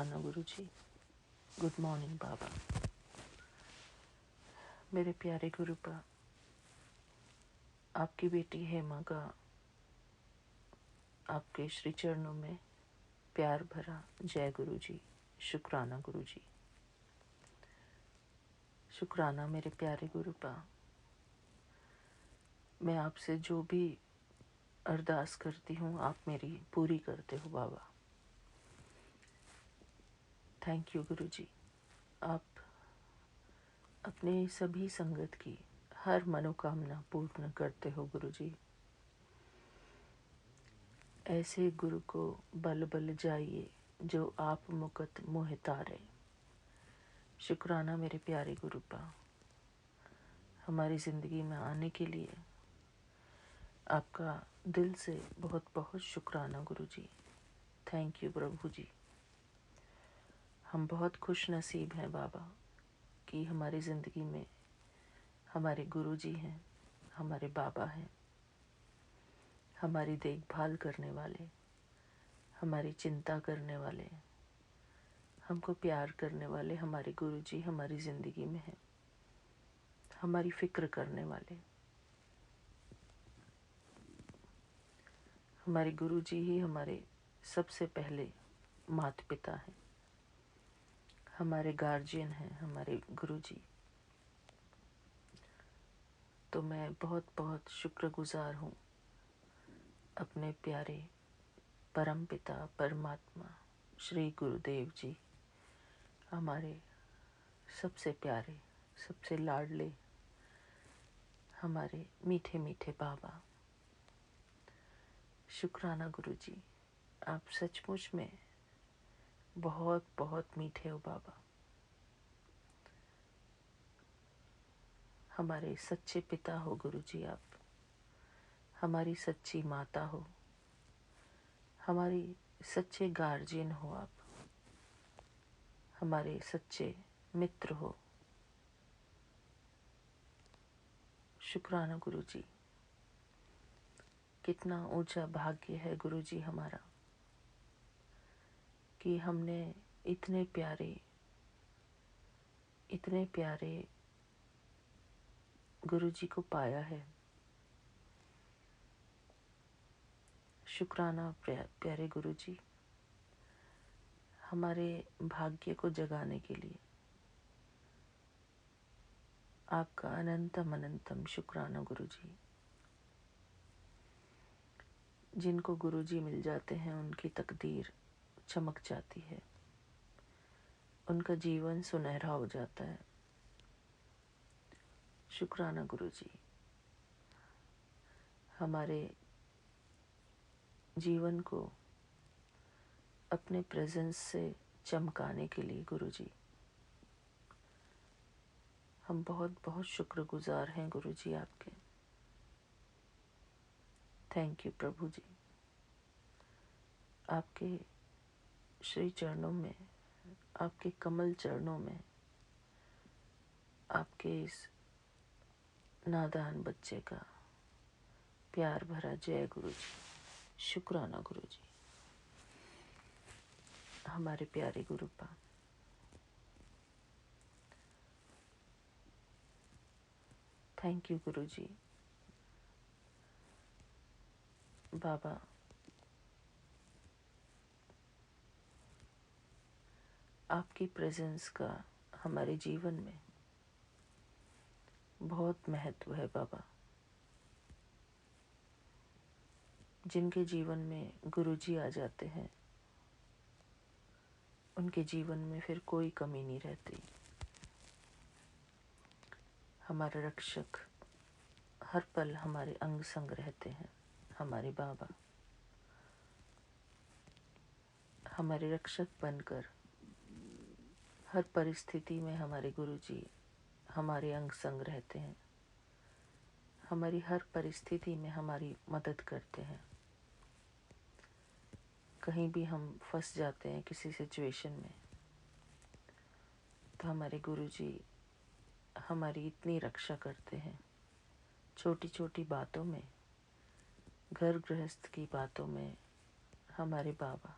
शुक्राना गुरुजी। Good morning बाबा। मेरे प्यारे गुरुपा, आपकी बेटी हेमा का आपके श्री चरणों में प्यार भरा जय गुरुजी। शुक्राना गुरुजी। शुक्राना मेरे प्यारे गुरुपा। मैं आपसे जो भी अरदास करती हूँ आप मेरी पूरी करते हो बाबा। थैंक यू गुरुजी। आप अपने सभी संगत की हर मनोकामना पूर्ण करते हो गुरुजी। ऐसे गुरु को बल बल जाइए जो आप मुकत मोह तारे। शुक्राना मेरे प्यारे गुरुपा, हमारी ज़िंदगी में आने के लिए आपका दिल से बहुत बहुत शुक्राना गुरुजी। थैंक यू प्रभु जी। हम बहुत खुश नसीब हैं बाबा कि हमारी ज़िंदगी में हमारे गुरुजी हैं, हमारे बाबा हैं, हमारी देखभाल करने वाले, हमारी चिंता करने वाले, हमको प्यार करने वाले हमारे गुरुजी हमारी ज़िंदगी में हैं, हमारी फिक्र करने वाले। हमारे गुरुजी ही हमारे सबसे पहले माता पिता हैं, हमारे गार्जियन हैं हमारे गुरुजी। तो मैं बहुत बहुत शुक्रगुजार हूँ अपने प्यारे परम पिता परमात्मा श्री गुरुदेव जी, हमारे सबसे प्यारे सबसे लाडले हमारे मीठे मीठे बाबा। शुक्राना गुरुजी, आप सचमुच में बहुत बहुत मीठे हो बाबा। हमारे सच्चे पिता हो गुरुजी आप, हमारी सच्ची माता हो, हमारी सच्चे गार्जियन हो आप, हमारे सच्चे मित्र हो। शुक्राना गुरुजी। कितना ऊंचा भाग्य है गुरुजी हमारा कि हमने इतने प्यारे गुरुजी को पाया है। शुक्राना प्यारे गुरुजी, हमारे भाग्य को जगाने के लिए आपका अनंतम अनंतम शुक्राना गुरुजी। जिनको गुरुजी मिल जाते हैं उनकी तकदीर चमक जाती है, उनका जीवन सुनहरा हो जाता है। शुक्राना गुरुजी। हमारे जीवन को अपने प्रेजेंस से चमकाने के लिए गुरुजी हम बहुत बहुत शुक्रगुजार हैं गुरुजी आपके। थैंक यू प्रभु जी। आपके श्री चरणों में, आपके कमल चरणों में, आपके इस नादान बच्चे का प्यार भरा जय गुरुजी। शुक्राना गुरुजी। हमारे प्यारे गुरुपा, थैंक यू गुरुजी। बाबा, आपकी प्रेजेंस का हमारे जीवन में बहुत महत्व है बाबा। जिनके जीवन में गुरुजी आ जाते हैं उनके जीवन में फिर कोई कमी नहीं रहती। हमारे रक्षक हर पल हमारे अंग संग रहते हैं। हमारे बाबा हमारे रक्षक बनकर हर परिस्थिति में हमारे गुरुजी हमारे अंग संग रहते हैं। हमारी हर परिस्थिति में हमारी मदद करते हैं। कहीं भी हम फंस जाते हैं किसी सिचुएशन में तो हमारे गुरुजी हमारी इतनी रक्षा करते हैं। छोटी छोटी बातों में, घर गृहस्थ की बातों में हमारे बाबा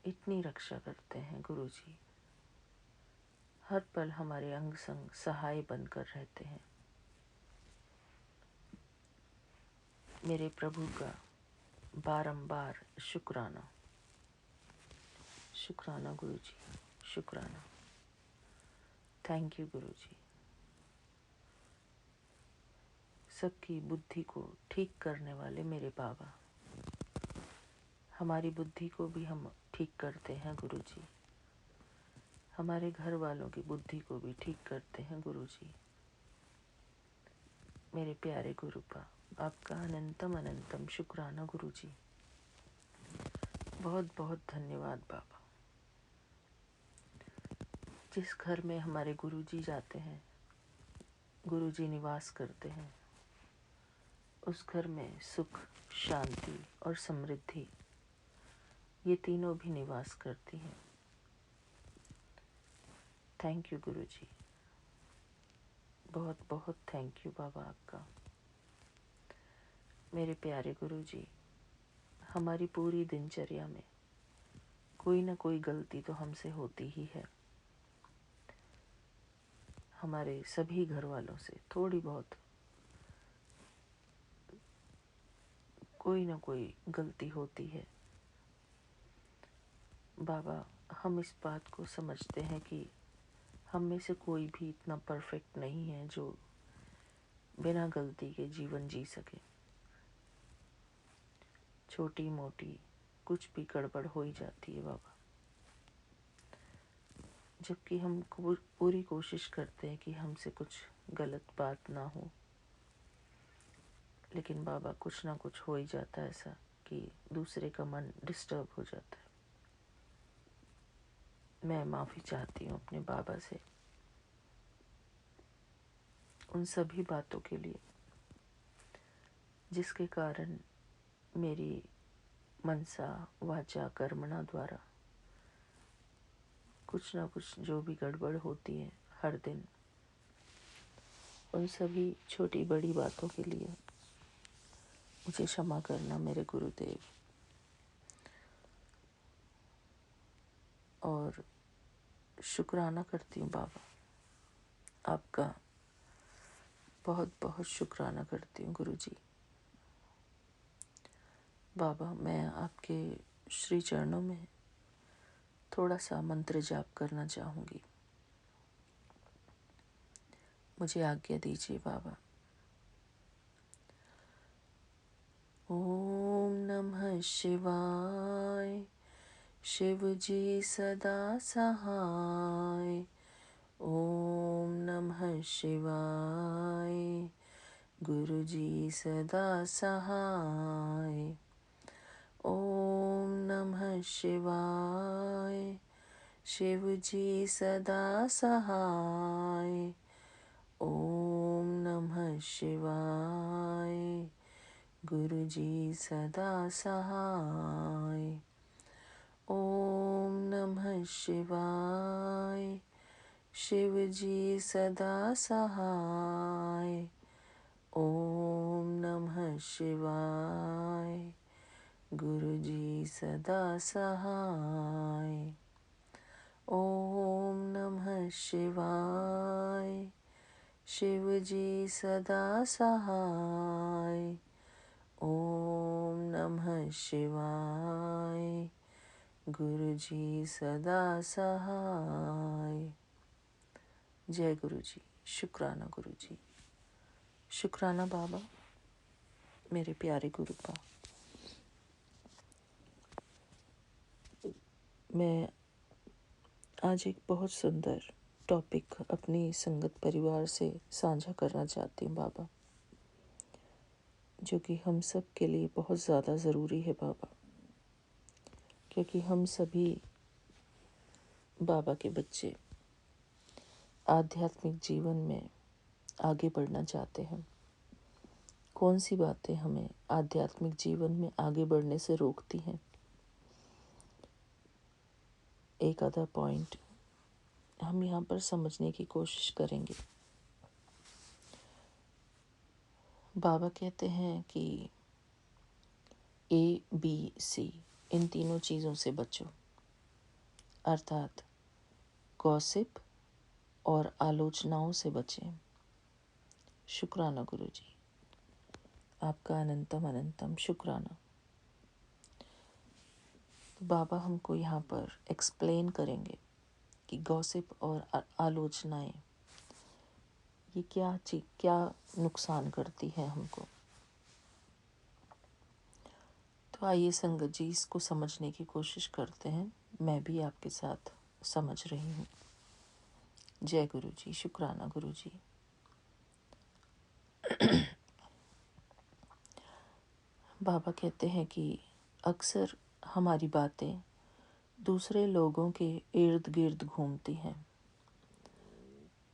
इतनी रक्षा करते हैं गुरु जी, हर पल हमारे अंग संग सहाय बनकर रहते हैं। मेरे प्रभु का बारंबार शुक्राना, शुक्राना गुरु जी, शुक्राना। थैंक यू गुरु जी। सबकी बुद्धि को ठीक करने वाले मेरे बाबा, हमारी बुद्धि को भी हम ठीक करते हैं गुरु जी, हमारे घर वालों की बुद्धि को भी ठीक करते हैं गुरु जी। मेरे प्यारे गुरुपा, आपका अनंतम अनंतम शुक्राना गुरु जी। बहुत बहुत धन्यवाद बाबा। जिस घर में हमारे गुरु जी जाते हैं, गुरु जी निवास करते हैं, उस घर में सुख, शांति और समृद्धि, ये तीनों भी निवास करती हैं। थैंक यू गुरु जी, बहुत बहुत थैंक यू बाबा आपका। मेरे प्यारे गुरु जी, हमारी पूरी दिनचर्या में कोई ना कोई गलती तो हमसे होती ही है। हमारे सभी घर वालों से थोड़ी बहुत कोई ना कोई गलती होती है। बाबा, हम इस बात को समझते हैं कि हम में से कोई भी इतना परफेक्ट नहीं है जो बिना गलती के जीवन जी सके। छोटी मोटी कुछ भी गड़बड़ हो ही जाती है बाबा, जबकि हम पूरी कोशिश करते हैं कि हमसे कुछ गलत बात ना हो, लेकिन बाबा कुछ ना कुछ हो ही जाता है ऐसा कि दूसरे का मन डिस्टर्ब हो जाता है। मैं माफ़ी चाहती हूँ अपने बाबा से उन सभी बातों के लिए जिसके कारण मेरी मनसा वाचा कर्मणा द्वारा कुछ ना कुछ जो भी गड़बड़ होती है हर दिन, उन सभी छोटी बड़ी बातों के लिए मुझे क्षमा करना मेरे गुरुदेव। और शुक्राना करती हूँ बाबा आपका, बहुत बहुत शुक्राना करती हूँ गुरु जी। बाबा, मैं आपके श्री चरणों में थोड़ा सा मंत्र जाप करना चाहूँगी, मुझे आज्ञा दीजिए बाबा। ओम नमः शिवाय, शिव जी सदा सहाय। ओम नमः शिवाय, गुरु जी सदा सहाय। ओम नमः शिवाय, शिव जी सदा सहाय। ओम नमः शिवाय, गुरु जी सदा सहाय। ओम नमः शिवाय, शिव जी सदा सहाय। ओम नमः शिवाय, गुरु जी सदा सहाय। ओम नमः शिवाय, शिव जी सदा सहाय। ओम नमः शिवाय, गुरु जी सदा सहाय। जय गुरु जी, शुक्राना गुरु जी, शुक्राना बाबा, मेरे प्यारे गुरुपा। मैं आज एक बहुत सुंदर टॉपिक अपनी संगत परिवार से साझा करना चाहती हूँ बाबा, जो कि हम सब के लिए बहुत ज़्यादा ज़रूरी है बाबा, क्योंकि हम सभी बाबा के बच्चे आध्यात्मिक जीवन में आगे बढ़ना चाहते हैं। कौन सी बातें हमें आध्यात्मिक जीवन में आगे बढ़ने से रोकती हैं? एक आधा पॉइंट हम यहाँ पर समझने की कोशिश करेंगे। बाबा कहते हैं कि A, B, C इन तीनों चीज़ों से बचो। अर्थात गॉसिप और आलोचनाओं से बचें। शुक्राना गुरुजी, आपका अनंतम अनंतम शुक्राना। तो बाबा हमको यहाँ पर एक्सप्लेन करेंगे कि गॉसिप और आलोचनाएं ये क्या नुकसान करती है हमको। तो आइए संगत जी, इसको समझने की कोशिश करते हैं। मैं भी आपके साथ समझ रही हूँ। जय गुरु जी, शुक्राना गुरु जी। बाबा कहते हैं कि अक्सर हमारी बातें दूसरे लोगों के इर्द गिर्द घूमती हैं।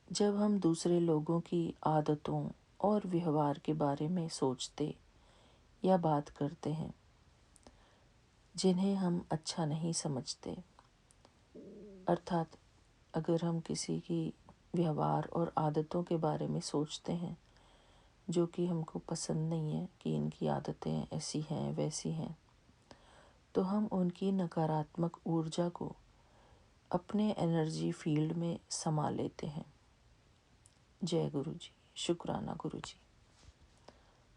जब हम दूसरे लोगों की आदतों और व्यवहार के बारे में सोचते या बात करते हैं जिन्हें हम अच्छा नहीं समझते, अर्थात अगर हम किसी की व्यवहार और आदतों के बारे में सोचते हैं जो कि हमको पसंद नहीं है, कि इनकी आदतें ऐसी हैं वैसी हैं, तो हम उनकी नकारात्मक ऊर्जा को अपने एनर्जी फील्ड में समा लेते हैं। जय गुरु जी, शुक्राना गुरु जी।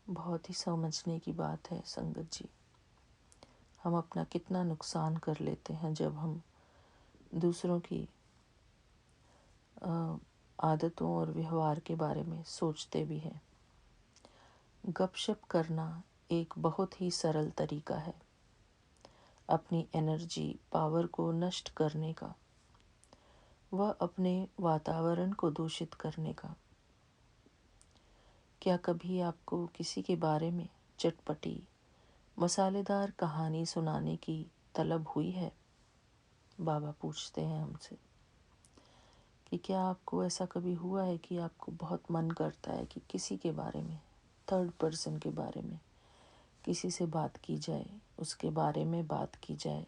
बहुत ही समझने की बात है संगत जी। हम अपना कितना नुकसान कर लेते हैं जब हम दूसरों की आदतों और व्यवहार के बारे में सोचते भी हैं। गपशप करना एक बहुत ही सरल तरीका है अपनी एनर्जी पावर को नष्ट करने का, वह अपने वातावरण को दूषित करने का। क्या कभी आपको किसी के बारे में चटपटी मसालेदार कहानी सुनाने की तलब हुई है? बाबा पूछते हैं हमसे कि क्या आपको ऐसा कभी हुआ है कि आपको बहुत मन करता है कि किसी के बारे में, थर्ड पर्सन के बारे में किसी से बात की जाए, उसके बारे में बात की जाए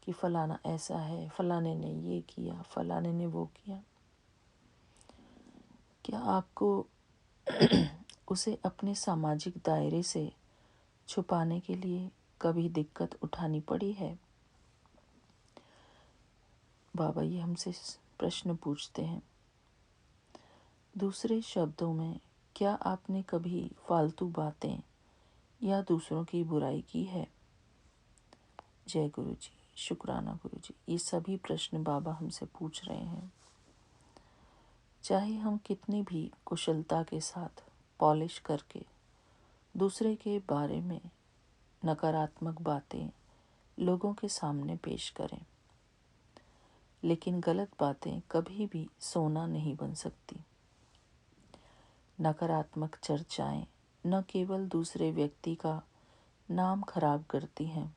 कि फलाना ऐसा है, फलाने ने ये किया, फलाने ने वो किया। क्या आपको उसे अपने सामाजिक दायरे से छुपाने के लिए कभी दिक्कत उठानी पड़ी है? बाबा ये हमसे प्रश्न पूछते हैं। दूसरे शब्दों में, क्या आपने कभी फालतू बातें या दूसरों की बुराई की है? जय गुरु जी, शुक्राना गुरु जी। ये सभी प्रश्न बाबा हमसे पूछ रहे हैं। चाहे हम कितनी भी कुशलता के साथ पॉलिश करके दूसरे के बारे में नकारात्मक बातें लोगों के सामने पेश करें, लेकिन गलत बातें कभी भी सोना नहीं बन सकती। नकारात्मक चर्चाएं न केवल दूसरे व्यक्ति का नाम खराब करती हैं,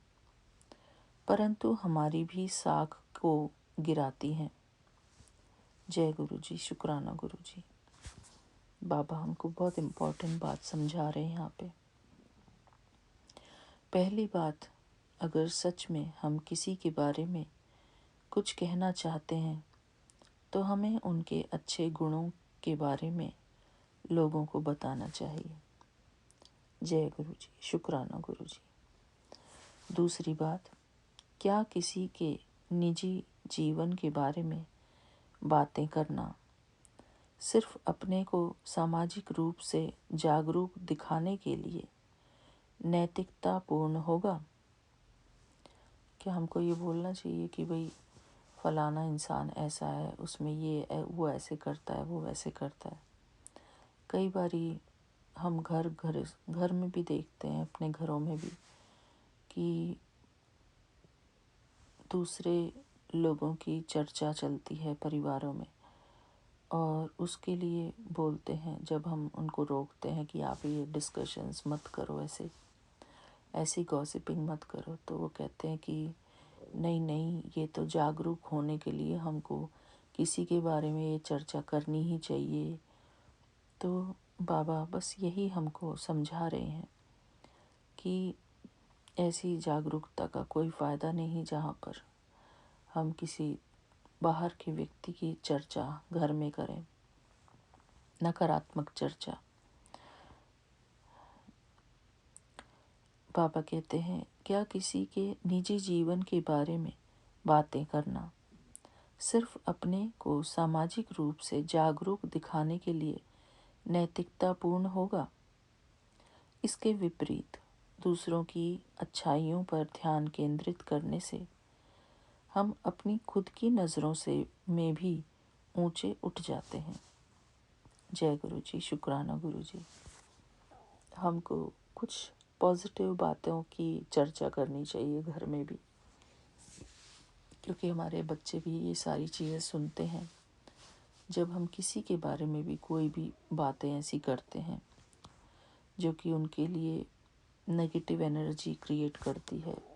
परंतु हमारी भी साख को गिराती हैं। जय गुरु जी, शुक्राना गुरु जी। बाबा हमको बहुत इम्पोर्टेंट बात समझा रहे हैं यहाँ पे। पहली बात, अगर सच में हम किसी के बारे में कुछ कहना चाहते हैं तो हमें उनके अच्छे गुणों के बारे में लोगों को बताना चाहिए। जय गुरु जी, शुक्राना गुरु जी। दूसरी बात, क्या किसी के निजी जीवन के बारे में बातें करना सिर्फ अपने को सामाजिक रूप से जागरूक दिखाने के लिए नैतिकतापूर्ण होगा? क्या हमको ये बोलना चाहिए कि भाई फलाना इंसान ऐसा है, उसमें ये वो ऐसे करता है, वो वैसे करता है? कई बारी हम घर में भी देखते हैं, अपने घरों में भी, कि दूसरे लोगों की चर्चा चलती है परिवारों में, और उसके लिए बोलते हैं, जब हम उनको रोकते हैं कि आप ये डिस्कशंस मत करो, ऐसी गॉसिपिंग मत करो, तो वो कहते हैं कि नहीं नहीं, ये तो जागरूक होने के लिए हमको किसी के बारे में ये चर्चा करनी ही चाहिए। तो बाबा बस यही हमको समझा रहे हैं कि ऐसी जागरूकता का कोई फ़ायदा नहीं जहाँ पर हम किसी बाहर के व्यक्ति की चर्चा घर में करें, नकारात्मक चर्चा। बाबा कहते हैं, क्या किसी के निजी जीवन के बारे में बातें करना सिर्फ अपने को सामाजिक रूप से जागरूक दिखाने के लिए नैतिकतापूर्ण होगा। इसके विपरीत दूसरों की अच्छाइयों पर ध्यान केंद्रित करने से हम अपनी खुद की नज़रों से में भी ऊंचे उठ जाते हैं। जय गुरु जी, शुक्राना गुरु जी। हमको कुछ पॉजिटिव बातों की चर्चा करनी चाहिए घर में भी, क्योंकि हमारे बच्चे भी ये सारी चीज़ें सुनते हैं। जब हम किसी के बारे में भी कोई भी बातें ऐसी करते हैं जो कि उनके लिए नेगेटिव एनर्जी क्रिएट करती है,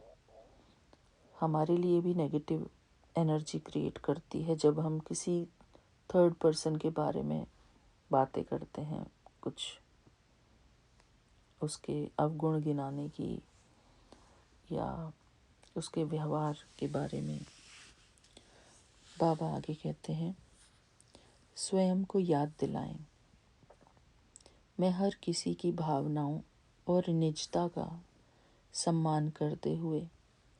हमारे लिए भी नेगेटिव एनर्जी क्रिएट करती है। जब हम किसी थर्ड पर्सन के बारे में बातें करते हैं, कुछ उसके अवगुण गिनाने की या उसके व्यवहार के बारे में, बाबा आगे कहते हैं, स्वयं को याद दिलाएं, मैं हर किसी की भावनाओं और निजता का सम्मान करते हुए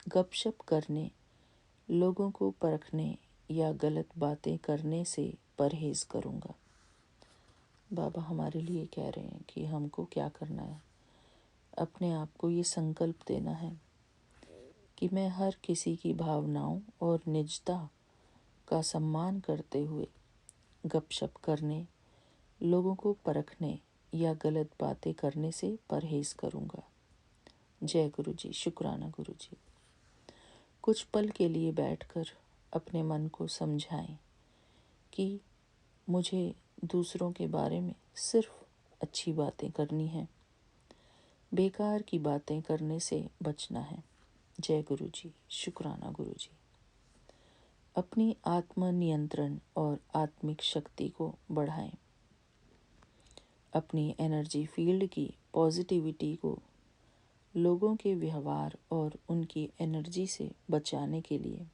गपशप करने, लोगों को परखने या गलत बातें करने से परहेज करूँगा। बाबा हमारे लिए कह रहे हैं कि हमको क्या करना है। अपने आप को ये संकल्प देना है कि मैं हर किसी की भावनाओं और निजता का सम्मान करते हुए गपशप करने, लोगों को परखने या गलत बातें करने से परहेज करूँगा। जय गुरु जी, शुक्राना गुरु जी। कुछ पल के लिए बैठकर अपने मन को समझाएं कि मुझे दूसरों के बारे में सिर्फ अच्छी बातें करनी हैं, बेकार की बातें करने से बचना है। जय गुरु जी, शुक्राना गुरु जी। अपनी आत्म नियंत्रण और आत्मिक शक्ति को बढ़ाएं। अपनी एनर्जी फील्ड की पॉजिटिविटी को लोगों के व्यवहार और उनकी एनर्जी से बचाने के लिए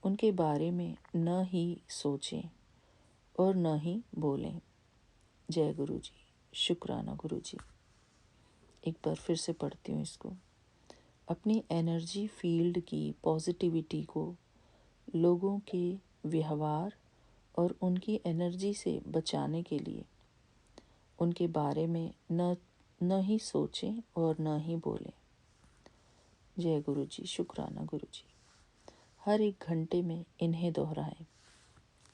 उनके बारे में न ही सोचें और न ही बोलें। जय गुरु जी, शुक्राना गुरु जी। एक बार फिर से पढ़ती हूँ इसको। अपनी एनर्जी फील्ड की पॉजिटिविटी को लोगों के व्यवहार और उनकी एनर्जी से बचाने के लिए उनके बारे में न ही सोचें और न ही बोलें। जय गुरु जी, शुक्राना गुरु जी। हर एक घंटे में इन्हें दोहराएं।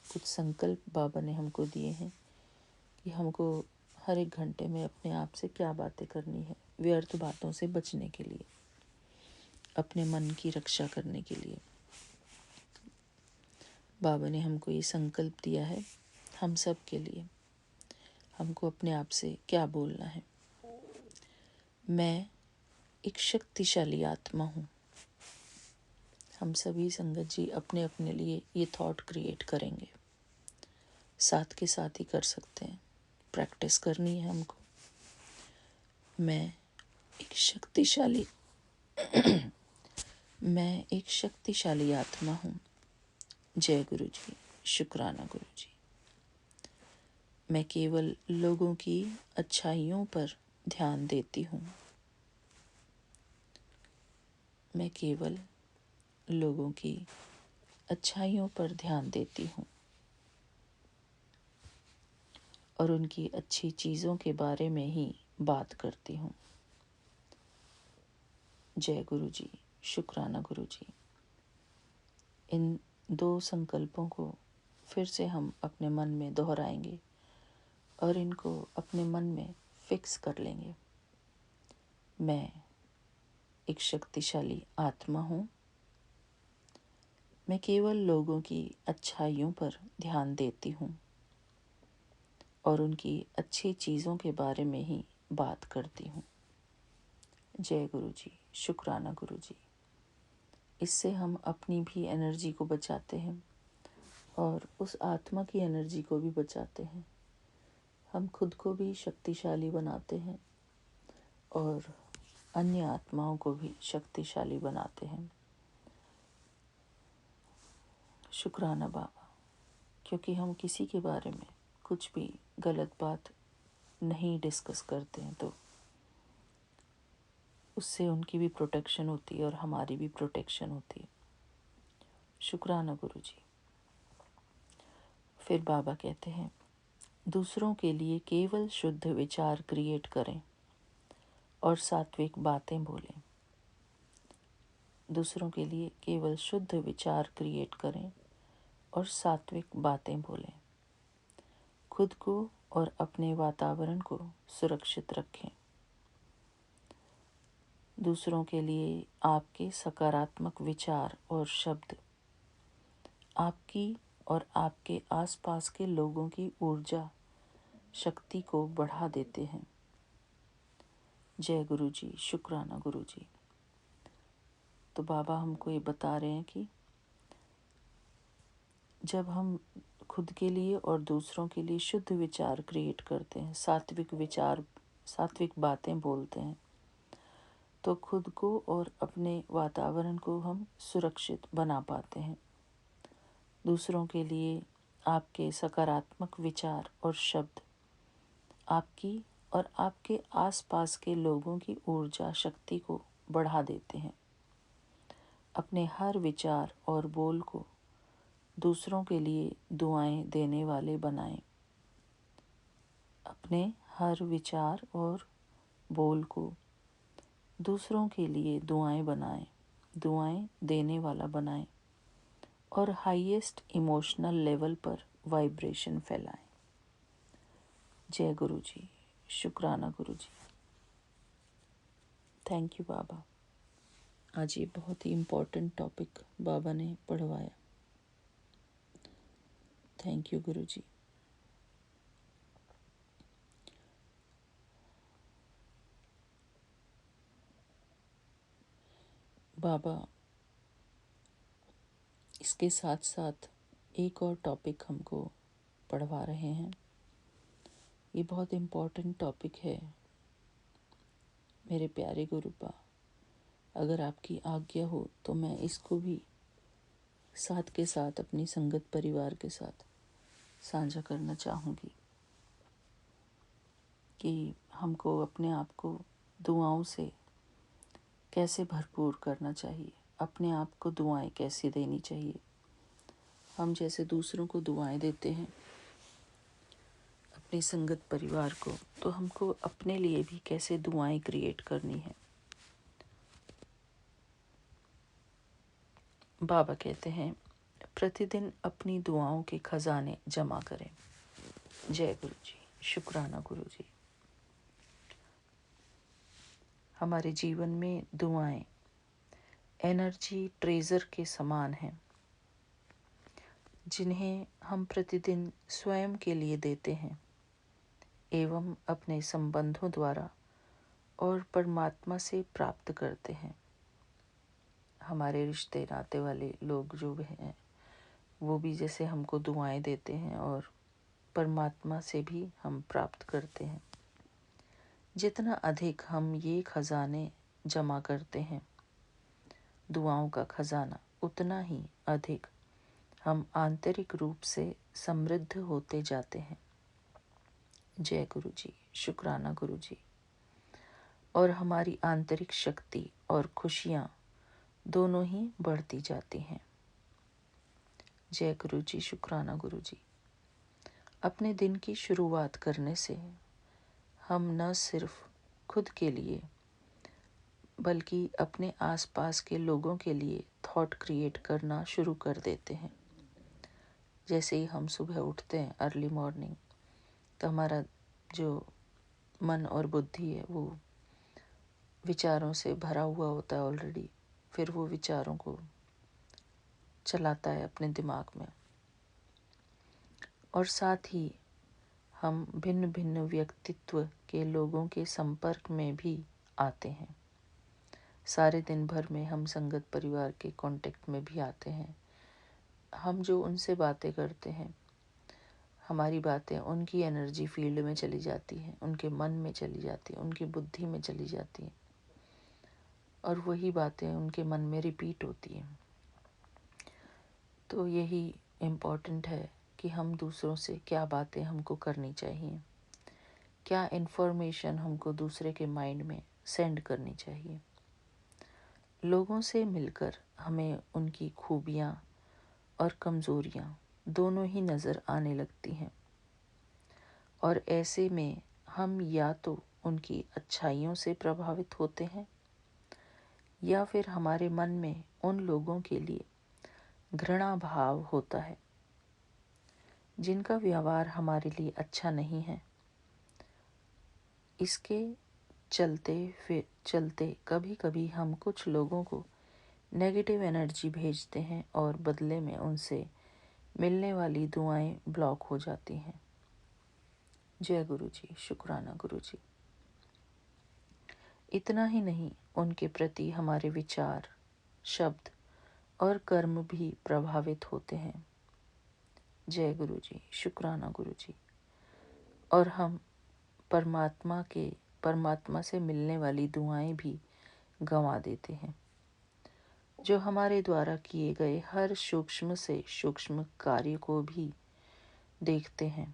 कुछ संकल्प बाबा ने हमको दिए हैं कि हमको हर एक घंटे में अपने आप से क्या बातें करनी है, व्यर्थ बातों से बचने के लिए, अपने मन की रक्षा करने के लिए। बाबा ने हमको ये संकल्प दिया है हम सब के लिए। हमको अपने आप से क्या बोलना है। मैं एक शक्तिशाली आत्मा हूँ। हम सभी संगत जी अपने अपने लिए ये थॉट क्रिएट करेंगे, साथ के साथ ही कर सकते हैं, प्रैक्टिस करनी है हमको। मैं एक शक्तिशाली आत्मा हूँ। जय गुरु जी, शुक्राना गुरु जी। मैं केवल लोगों की अच्छाइयों पर ध्यान देती हूँ। मैं केवल लोगों की अच्छाइयों पर ध्यान देती हूँ और उनकी अच्छी चीज़ों के बारे में ही बात करती हूँ। जय गुरु जी, शुक्राना गुरु जी। इन दो संकल्पों को फिर से हम अपने मन में दोहराएंगे और इनको अपने मन में फिक्स कर लेंगे। मैं एक शक्तिशाली आत्मा हूँ। मैं केवल लोगों की अच्छाइयों पर ध्यान देती हूँ और उनकी अच्छी चीज़ों के बारे में ही बात करती हूँ। जय गुरु जी, शुक्राना गुरु जी। इससे हम अपनी भी एनर्जी को बचाते हैं और उस आत्मा की एनर्जी को भी बचाते हैं। हम खुद को भी शक्तिशाली बनाते हैं और अन्य आत्माओं को भी शक्तिशाली बनाते हैं। शुक्राना बाबा, क्योंकि हम किसी के बारे में कुछ भी गलत बात नहीं डिस्कस करते हैं तो उससे उनकी भी प्रोटेक्शन होती है और हमारी भी प्रोटेक्शन होती है। शुक्राना गुरु जी। फिर बाबा कहते हैं, दूसरों के लिए केवल शुद्ध विचार क्रिएट करें और सात्विक बातें बोलें। दूसरों के लिए केवल शुद्ध विचार क्रिएट करें और सात्विक बातें बोलें। खुद को और अपने वातावरण को सुरक्षित रखें। दूसरों के लिए आपके सकारात्मक विचार और शब्द आपकी और आपके आसपास के लोगों की ऊर्जा शक्ति को बढ़ा देते हैं। जय गुरु जी, शुक्राना गुरु जी। तो बाबा हमको ये बता रहे हैं कि जब हम खुद के लिए और दूसरों के लिए शुद्ध विचार क्रिएट करते हैं, सात्विक विचार, सात्विक बातें बोलते हैं, तो खुद को और अपने वातावरण को हम सुरक्षित बना पाते हैं। दूसरों के लिए आपके सकारात्मक विचार और शब्द आपकी और आपके आसपास के लोगों की ऊर्जा शक्ति को बढ़ा देते हैं। अपने हर विचार और बोल को दूसरों के लिए दुआएं देने वाले बनाएं। अपने हर विचार और बोल को दूसरों के लिए दुआएं देने वाला बनाएं और हाईएस्ट इमोशनल लेवल पर वाइब्रेशन फैलाएं। जय गुरु जी, शुक्राना गुरु जी। थैंक यू बाबा। आज ये बहुत ही इम्पोर्टेंट टॉपिक बाबा ने पढ़वाया। थैंक यू गुरु जी। बाबा इसके साथ साथ एक और टॉपिक हमको पढ़वा रहे हैं। ये बहुत इम्पोर्टेंट टॉपिक है मेरे प्यारे गुरुपा। अगर आपकी आज्ञा हो तो मैं इसको भी साथ के साथ अपनी संगत परिवार के साथ साझा करना चाहूँगी कि हमको अपने आप को दुआओं से कैसे भरपूर करना चाहिए, अपने आप को दुआएं कैसी देनी चाहिए। हम जैसे दूसरों को दुआएं देते हैं, अपनी संगत परिवार को, तो हमको अपने लिए भी कैसे दुआएं क्रिएट करनी है। बाबा कहते हैं, प्रतिदिन अपनी दुआओं के खजाने जमा करें। जय गुरु जी, शुक्राना गुरु जी। हमारे जीवन में दुआएं एनर्जी ट्रेजर के समान हैं, जिन्हें हम प्रतिदिन स्वयं के लिए देते हैं एवं अपने संबंधों द्वारा और परमात्मा से प्राप्त करते हैं। हमारे रिश्ते नाते वाले लोग जो हैं वो भी जैसे हमको दुआएं देते हैं और परमात्मा से भी हम प्राप्त करते हैं। जितना अधिक हम ये खजाने जमा करते हैं, दुआओं का खजाना, उतना ही अधिक हम आंतरिक रूप से समृद्ध होते जाते हैं। जय गुरु जी, शुक्राना गुरु जी। और हमारी आंतरिक शक्ति और खुशियाँ दोनों ही बढ़ती जाती हैं। जय गुरु जी, शुक्राना गुरु जी। अपने दिन की शुरुआत करने से हम न सिर्फ खुद के लिए बल्कि अपने आसपास के लोगों के लिए थॉट क्रिएट करना शुरू कर देते हैं। जैसे ही हम सुबह उठते हैं अर्ली मॉर्निंग, तो हमारा जो मन और बुद्धि है वो विचारों से भरा हुआ होता है ऑलरेडी। फिर वो विचारों को चलाता है अपने दिमाग में, और साथ ही हम भिन्न भिन्न व्यक्तित्व के लोगों के संपर्क में भी आते हैं। सारे दिन भर में हम संगत परिवार के कांटेक्ट में भी आते हैं। हम जो उनसे बातें करते हैं, हमारी बातें उनकी एनर्जी फील्ड में चली जाती हैं, उनके मन में चली जाती हैं, उनकी बुद्धि में चली जाती हैं, और वही बातें उनके मन में रिपीट होती हैं। तो यही इम्पोर्टेंट है कि हम दूसरों से क्या बातें हमको करनी चाहिए, क्या इन्फॉर्मेशन हमको दूसरे के माइंड में सेंड करनी चाहिए। लोगों से मिलकर हमें उनकी खूबियाँ और कमज़ोरियाँ दोनों ही नज़र आने लगती हैं। और ऐसे में हम या तो उनकी अच्छाइयों से प्रभावित होते हैं या फिर हमारे मन में उन लोगों के लिए घृणा भाव होता है जिनका व्यवहार हमारे लिए अच्छा नहीं है। इसके चलते कभी कभी हम कुछ लोगों को नेगेटिव एनर्जी भेजते हैं और बदले में उनसे मिलने वाली दुआएं ब्लॉक हो जाती हैं। जय गुरु जी, शुक्राना गुरु जी। इतना ही नहीं, उनके प्रति हमारे विचार, शब्द और कर्म भी प्रभावित होते हैं। जय गुरु जी, शुक्राना गुरु जी। और हम परमात्मा से मिलने वाली दुआएं भी गंवा देते हैं। जो हमारे द्वारा किए गए हर सूक्ष्म से सूक्ष्म कार्य को भी देखते हैं।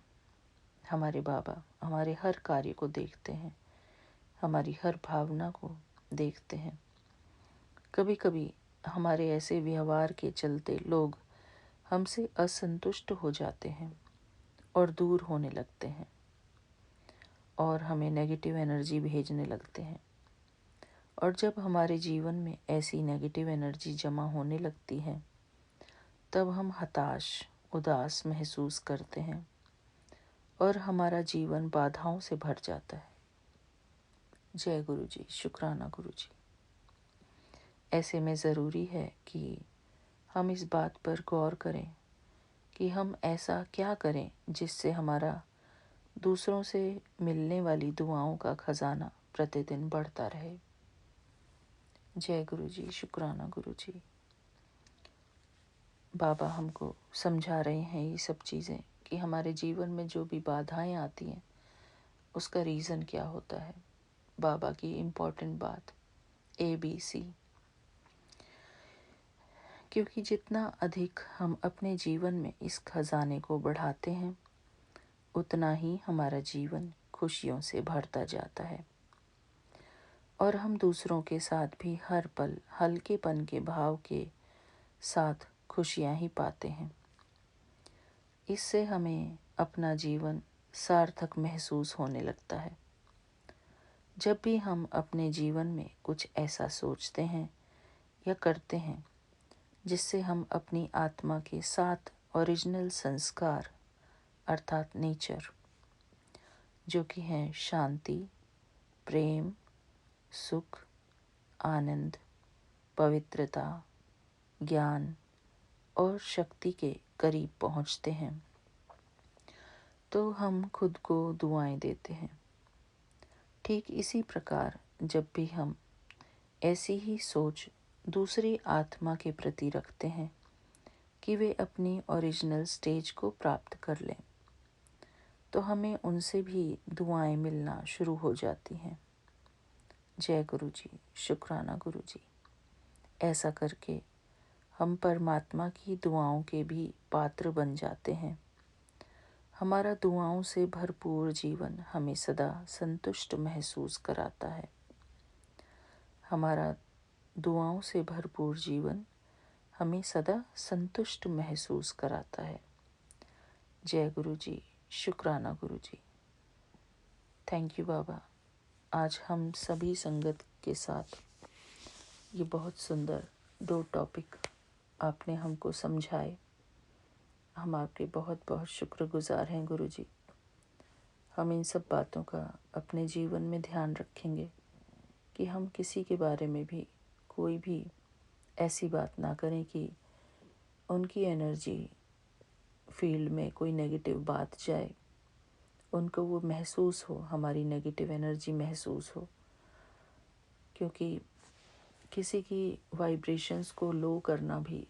हमारे बाबा हमारे हर कार्य को देखते हैं, हमारी हर भावना को देखते हैं। कभी कभी हमारे ऐसे व्यवहार के चलते लोग हमसे असंतुष्ट हो जाते हैं और दूर होने लगते हैं और हमें नेगेटिव एनर्जी भेजने लगते हैं। और जब हमारे जीवन में ऐसी नेगेटिव एनर्जी जमा होने लगती है, तब हम हताश, उदास महसूस करते हैं और हमारा जीवन बाधाओं से भर जाता है। जय गुरु जी, शुक्राना गुरु जी। ऐसे में ज़रूरी है कि हम इस बात पर गौर करें कि हम ऐसा क्या करें जिससे हमारा दूसरों से मिलने वाली दुआओं का खजाना प्रतिदिन बढ़ता रहे। जय गुरु जी, शुक्राना गुरु जी। बाबा हमको समझा रहे हैं ये सब चीज़ें कि हमारे जीवन में जो भी बाधाएं आती हैं उसका रीज़न क्या होता है। बाबा की इम्पोर्टेंट बात ABC, क्योंकि जितना अधिक हम अपने जीवन में इस खजाने को बढ़ाते हैं, उतना ही हमारा जीवन खुशियों से भरता जाता है और हम दूसरों के साथ भी हर पल हल्केपन के भाव के साथ खुशियां ही पाते हैं। इससे हमें अपना जीवन सार्थक महसूस होने लगता है। जब भी हम अपने जीवन में कुछ ऐसा सोचते हैं या करते हैं जिससे हम अपनी आत्मा के 7 ओरिजिनल संस्कार अर्थात नेचर, जो कि हैं शांति, प्रेम, सुख, आनंद, पवित्रता, ज्ञान और शक्ति के करीब पहुंचते हैं, तो हम खुद को दुआएं देते हैं। ठीक इसी प्रकार जब भी हम ऐसी ही सोच दूसरी आत्मा के प्रति रखते हैं कि वे अपनी ओरिजिनल स्टेज को प्राप्त कर लें, तो हमें उनसे भी दुआएं मिलना शुरू हो जाती हैं। जय गुरु जी, शुक्राना गुरु जी। ऐसा करके हम परमात्मा की दुआओं के भी पात्र बन जाते हैं। हमारा दुआओं से भरपूर जीवन हमें सदा संतुष्ट महसूस कराता है। हमारा दुआओं से भरपूर जीवन हमें सदा संतुष्ट महसूस कराता है। जय गुरु जी, शुक्राना गुरु जी। थैंक यू बाबा। आज हम सभी संगत के साथ ये बहुत सुंदर 2 टॉपिक आपने हमको समझाए। हम आपके बहुत बहुत शुक्रगुजार हैं गुरु जी। हम इन सब बातों का अपने जीवन में ध्यान रखेंगे कि हम किसी के बारे में भी कोई भी ऐसी बात ना करें कि उनकी एनर्जी फील्ड में कोई नेगेटिव बात जाए, उनको वो महसूस हो, हमारी नेगेटिव एनर्जी महसूस हो। क्योंकि किसी की वाइब्रेशंस को लो करना भी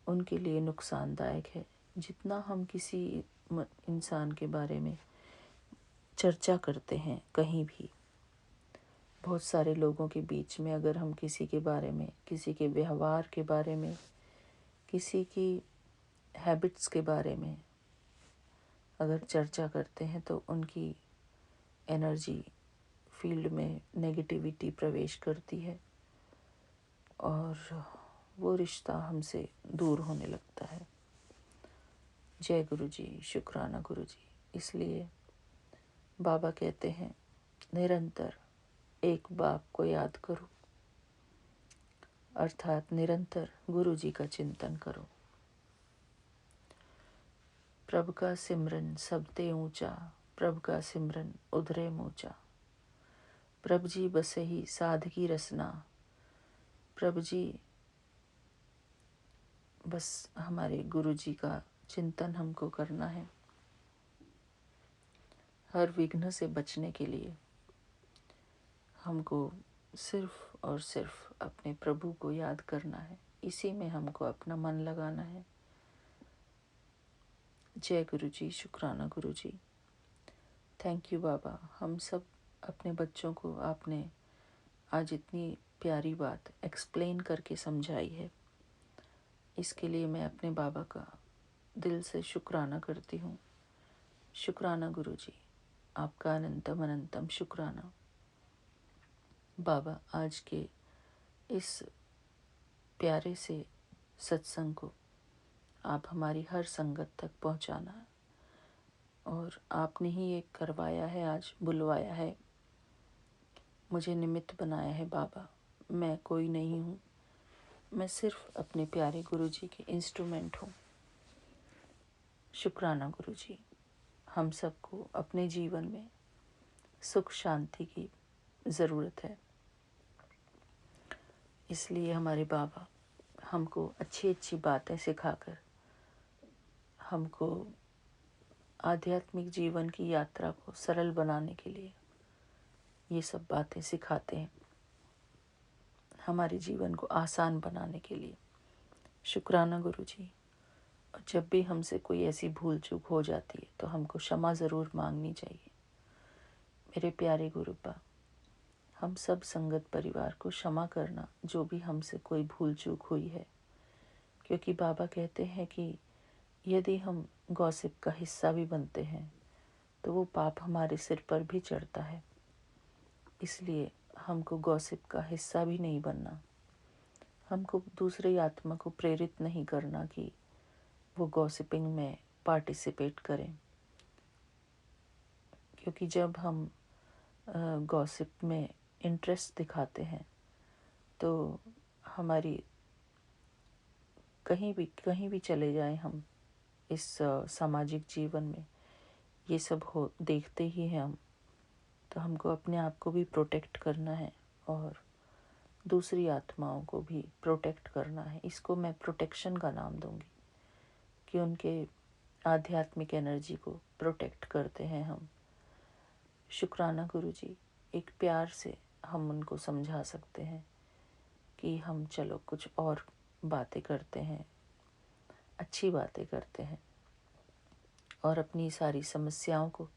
उनके लिए नुकसानदायक है। जितना हम किसी इंसान के बारे में चर्चा करते हैं कहीं भी, बहुत सारे लोगों के बीच में, अगर हम किसी के बारे में, किसी के व्यवहार के बारे में, किसी की हैबिट्स के बारे में अगर चर्चा करते हैं, तो उनकी एनर्जी फील्ड में नेगेटिविटी प्रवेश करती है और वो रिश्ता हमसे दूर होने लगता है। जय गुरु जी, शुक्राना गुरु जी। इसलिए बाबा कहते हैं निरंतर एक बाप को याद करो, अर्थात निरंतर गुरु जी का चिंतन करो। प्रभु का सिमरन सबते ऊंचा, प्रभु का सिमरन उधरे मोचा। प्रभु जी बसे ही साधकी रसना, प्रभु जी बस हमारे गुरु जी का चिंतन हमको करना है। हर विघ्न से बचने के लिए हमको सिर्फ और सिर्फ अपने प्रभु को याद करना है, इसी में हमको अपना मन लगाना है। जय गुरु जी, शुक्राना गुरु जी। थैंक यू बाबा। हम सब अपने बच्चों को आपने आज इतनी प्यारी बात एक्सप्लेन करके समझाई है, इसके लिए मैं अपने बाबा का दिल से शुक्राना करती हूँ। शुक्राना गुरु जी, आपका अनंतम अनंतम शुक्राना। बाबा आज के इस प्यारे से सत्संग को आप हमारी हर संगत तक पहुँचाना, और आपने ही ये करवाया है, आज बुलवाया है, मुझे निमित्त बनाया है बाबा। मैं कोई नहीं हूँ, मैं सिर्फ अपने प्यारे गुरु जी के इंस्ट्रूमेंट हूँ। शुक्राना गुरु जी। हम सबको अपने जीवन में सुख शांति की ज़रूरत है, इसलिए हमारे बाबा हमको अच्छी अच्छी बातें सिखाकर हमको आध्यात्मिक जीवन की यात्रा को सरल बनाने के लिए ये सब बातें सिखाते हैं, हमारे जीवन को आसान बनाने के लिए। शुक्राना गुरु जी। और जब भी हमसे कोई ऐसी भूल चूक हो जाती है तो हमको क्षमा ज़रूर मांगनी चाहिए। मेरे प्यारे गुरुपा, हम सब संगत परिवार को क्षमा करना जो भी हमसे कोई भूल चूक हुई है, क्योंकि बाबा कहते हैं कि यदि हम गॉसिप का हिस्सा भी बनते हैं तो वो पाप हमारे सिर पर भी चढ़ता है। इसलिए हमको गॉसिप का हिस्सा भी नहीं बनना, हमको दूसरी आत्मा को प्रेरित नहीं करना कि वो गॉसिपिंग में पार्टिसिपेट करें, क्योंकि जब हम गॉसिप में इंटरेस्ट दिखाते हैं तो हमारी कहीं भी चले जाएं हम इस सामाजिक जीवन में, ये सब हो देखते ही हैं हम, तो हमको अपने आप को भी प्रोटेक्ट करना है और दूसरी आत्माओं को भी प्रोटेक्ट करना है। इसको मैं प्रोटेक्शन का नाम दूंगी कि उनके आध्यात्मिक एनर्जी को प्रोटेक्ट करते हैं हम। शुक्राना गुरु जी। एक प्यार से हम उनको समझा सकते हैं कि हम चलो कुछ और बातें करते हैं, अच्छी बातें करते हैं, और अपनी सारी समस्याओं को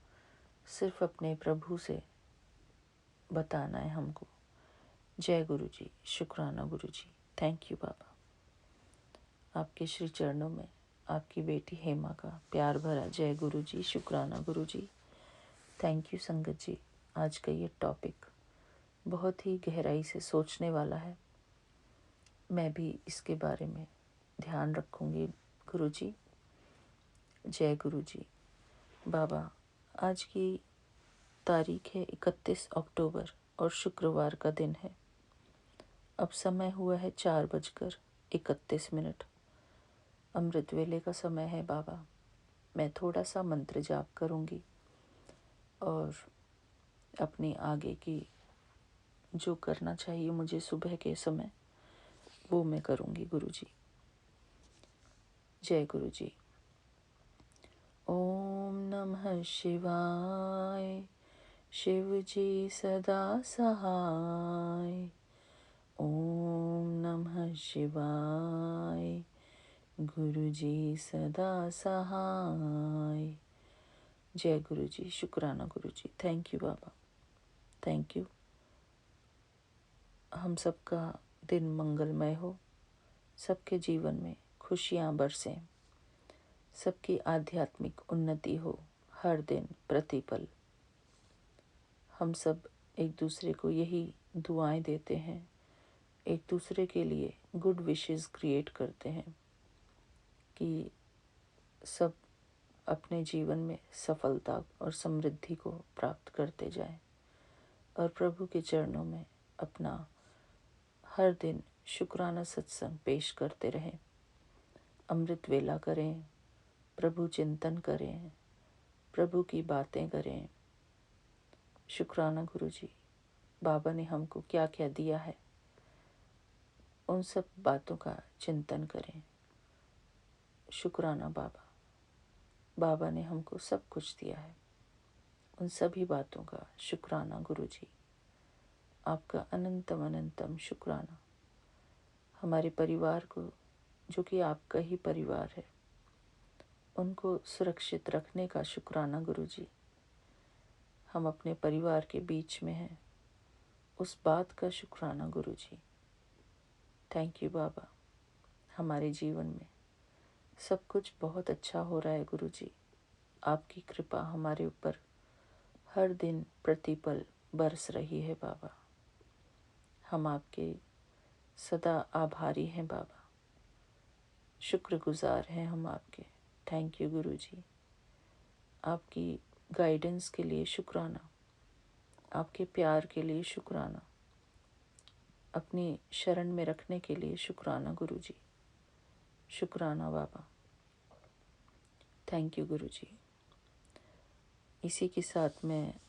सिर्फ अपने प्रभु से बताना है हमको। जय गुरु जी, शुक्राना गुरु जी। थैंक यू बाबा। आपके श्री चरणों में आपकी बेटी हेमा का प्यार भरा जय गुरु जी, शुक्राना गुरु जी। थैंक यू संगत जी। आज का ये टॉपिक बहुत ही गहराई से सोचने वाला है, मैं भी इसके बारे में ध्यान रखूंगी गुरु जी। जय गुरु जी। बाबा, आज की तारीख है 31 अक्टूबर और शुक्रवार का दिन है। अब समय हुआ है 4:31। अमृत वेले का समय है बाबा। मैं थोड़ा सा मंत्र जाप करूंगी और अपनी आगे की जो करना चाहिए मुझे सुबह के समय वो मैं करूंगी गुरु जी। जय गुरु जी। ओम नमः शिवाय, शिव जी सदा सहाय। ओम नमः शिवाय, गुरु जी सदा सहाय। जय गुरु जी, शुक्राना गुरु जी। थैंक यू बाबा, थैंक यू। हम सबका दिन मंगलमय हो, सबके जीवन में खुशियाँ बरसें, सबकी आध्यात्मिक उन्नति हो हर दिन प्रतिपल। हम सब एक दूसरे को यही दुआएं देते हैं, एक दूसरे के लिए गुड विशेस क्रिएट करते हैं कि सब अपने जीवन में सफलता और समृद्धि को प्राप्त करते जाएं और प्रभु के चरणों में अपना हर दिन शुक्राना सत्संग पेश करते रहें। अमृत वेला करें, प्रभु चिंतन करें, प्रभु की बातें करें। शुक्राना गुरु जी, बाबा ने हमको क्या क्या दिया है उन सब बातों का चिंतन करें। शुक्राना बाबा, बाबा ने हमको सब कुछ दिया है, उन सभी बातों का शुक्राना गुरु जी। आपका अनंतम अनंतम शुक्राना। हमारे परिवार को, जो कि आपका ही परिवार है, उनको सुरक्षित रखने का शुक्राना गुरु जी। हम अपने परिवार के बीच में हैं, उस बात का शुक्राना गुरु जी। थैंक यू बाबा। हमारे जीवन में सब कुछ बहुत अच्छा हो रहा है गुरु जी। आपकी कृपा हमारे ऊपर हर दिन प्रतिपल बरस रही है बाबा। हम आपके सदा आभारी हैं बाबा, शुक्रगुजार हैं हम आपके। थैंक यू गुरु जी। आपकी गाइडेंस के लिए शुक्राना, आपके प्यार के लिए शुक्राना, अपनी शरण में रखने के लिए शुक्राना गुरु जी। शुक्राना बाबा। थैंक यू गुरु जी। इसी के साथ मैं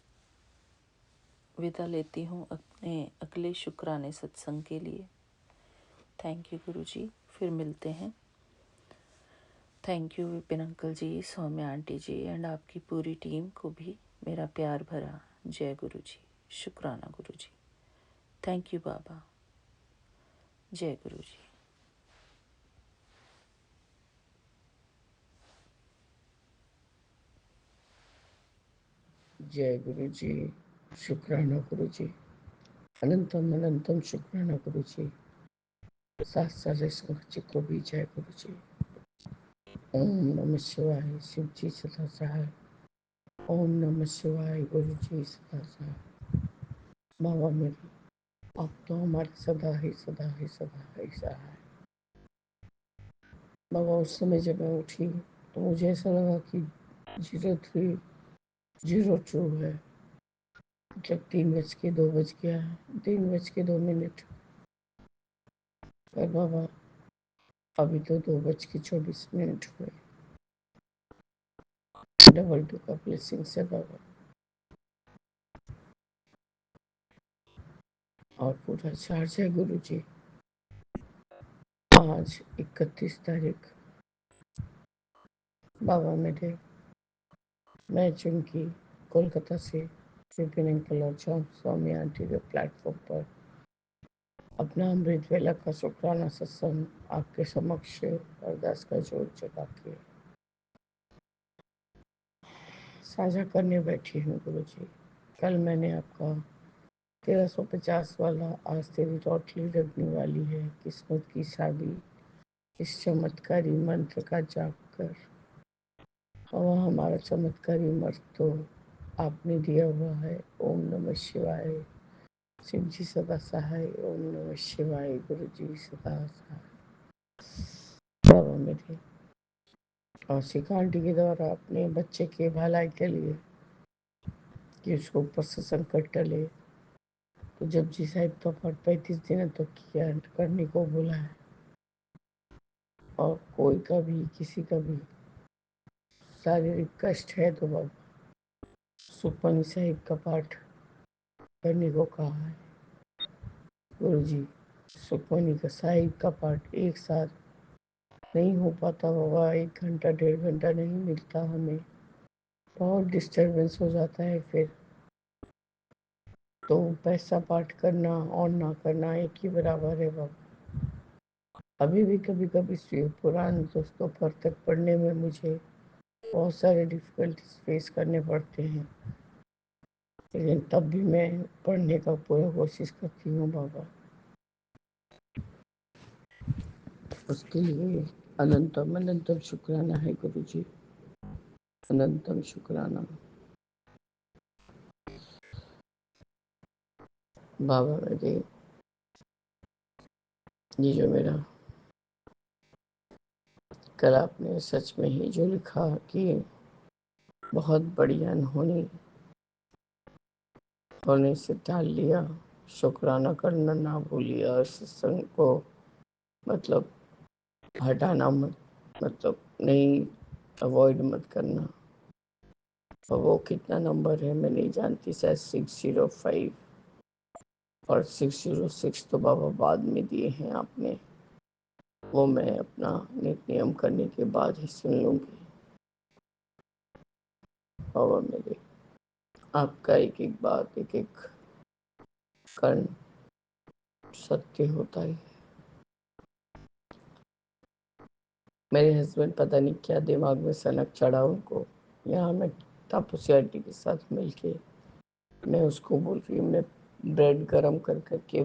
विदा लेती हूँ अपने अगले शुक्राने सत्संग के लिए। थैंक यू गुरु जी। फिर मिलते हैं। Thank you Vipin uncle ji, Saumya aunty ji and आपकी पूरी टीम को भी मेरा प्यार भरा जय गुरु जी। शुक्राना गुरु जी। थैंक यू बाबा। जय गुरु जी। जय गुरु जी। शुक्राना गुरु जी। अनंतम अनंतम शुक्राना गुरु जी। सात सारे संघ जी को भी जय गुरु जी। ओम नमः शिवाय। शिव जी सदा सहाय। ओम नमः शिवाय। गुरु जी सदा सहाय। बाबा मेरे, आप तो हमारे सदा ही सदा ही सदा ही सहाय। बाबा उस समय जब मैं उठी तो मुझे ऐसा लगा कि 03:02 है। जब 3:02 बज गया है, 3:02। पर बाबा अभी तो 2:24 हुए। डबल टू का ब्लेसिंग से बाबा, और पूरा चार्ज है गुरु जी। आज 31 तारीख बाबा मेरे, मैं चुनकी कोलकाता से विपिन अंकल और स्वामी आंटी के प्लेटफॉर्म पर अपना अमृत वेला का शुक्राना सत्संग आपके समक्ष अरदास का जोर जगा के साझा करने बैठी हूँ गुरु जी। कल मैंने आपका 1350 वाला आज तेरी लॉटरी लगने वाली है, किस्मत की शादी, इस चमत्कारी मंत्र का जाप कर, और वह हमारा चमत्कारी मंत्र तो आपने दिया हुआ है। ओम नमः शिवाय। शिव जी सदा सहाय। ओम नमः शिवाय। गुरु जी सदा सहाय। बाबा मेरे, और शिकांटी के द्वारा अपने बच्चे के भलाई के लिए कि उसको ऊपर से संकट टले, तो जब जी साहब तो 35 दिन तक किया करने को बोला है। और कोई का भी किसी का भी शारीरिक कष्ट है तो बाबा सुखमनी साहिब का पाठ करने को कहा है गुरु जी। सुखमनी का साहिब का पाठ एक साथ नहीं हो पाता बाबा, 1 घंटा 1.5 घंटा नहीं मिलता हमें, बहुत डिस्टरबेंस हो जाता है फिर तो पैसा पाठ करना और ना करना एक ही बराबर है बाबा। अभी भी कभी कभी शिव पुराण दोस्तों पर तक पढ़ने में मुझे बहुत सारे डिफ़िकल्टीज फेस करने पड़ते हैं, लेकिन तब भी मैं पढ़ने का पूरा कोशिश करती हूँ बाबा। उसके लिए अनंतम अनंतम शुक्राना है गुरु जी। अनंतम शुक्राना बाबा मेरे। ये जो मेरा कल आपने सच में ही जो लिखा कि बहुत बड़ी अनहोनी होने से टाल लिया। शुक्राना करना ना भूलिए, सत्संग को मतलब हटाना मत, मतलब नहीं, अवॉइड मत करना। और वो कितना नंबर है मैं नहीं जानती, शायद 605 और 606 तो बाबा बाद में दिए हैं आपने, वो मैं अपना नित्य नियम करने के बाद ही सुन लूँगी। बाबा मेरे, आपका एक एक बात, एक एक कर्ण सत्य होता है। मेरे हस्बैंड पता नहीं क्या दिमाग में सनक चढ़ा उनको। यहाँ मैं तापसी आंटी के साथ मिलके मैं उसको बोल रही हूँ, मैं ब्रेड गरम कर करके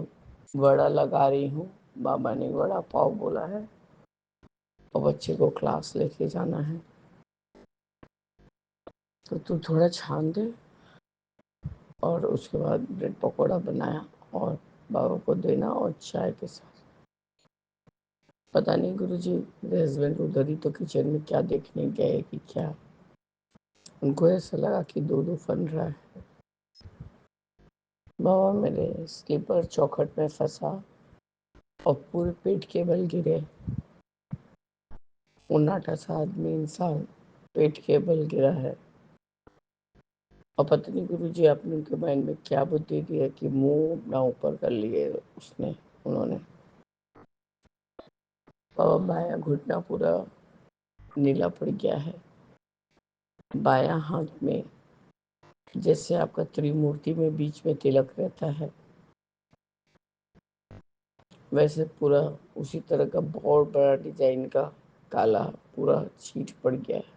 वड़ा लगा रही हूँ। बाबा ने वड़ा पाव बोला है और बच्चे को क्लास लेके जाना है, तो तू थोड़ा छान दे। और उसके बाद ब्रेड पकौड़ा बनाया और बाबा को देना और चाय के साथ। पता नहीं गुरुजी, मेरे हस्बैंड उधर ही तो किचन में क्या देखने गए कि क्या, उनको ऐसा लगा कि दूध उफन रहा है। बाबा मेरे स्लीपर चौखट में फंसा और पूरे पेट के बल गिरे। उन्नाटा सा आदमी इंसान पेट के बल गिरा है। और पता नहीं गुरुजी आपने उनके माइंड में क्या बुद्धि दी है कि मुंह अपना ऊपर कर लिए उन्होंने। बाबा बायां घुटना पूरा नीला पड़ गया है। बायां हाथ में जैसे आपका त्रिमूर्ति में बीच में तिलक रहता है, वैसे पूरा उसी तरह का बहुत बड़ा डिजाइन का काला पूरा छींट पड़ गया है।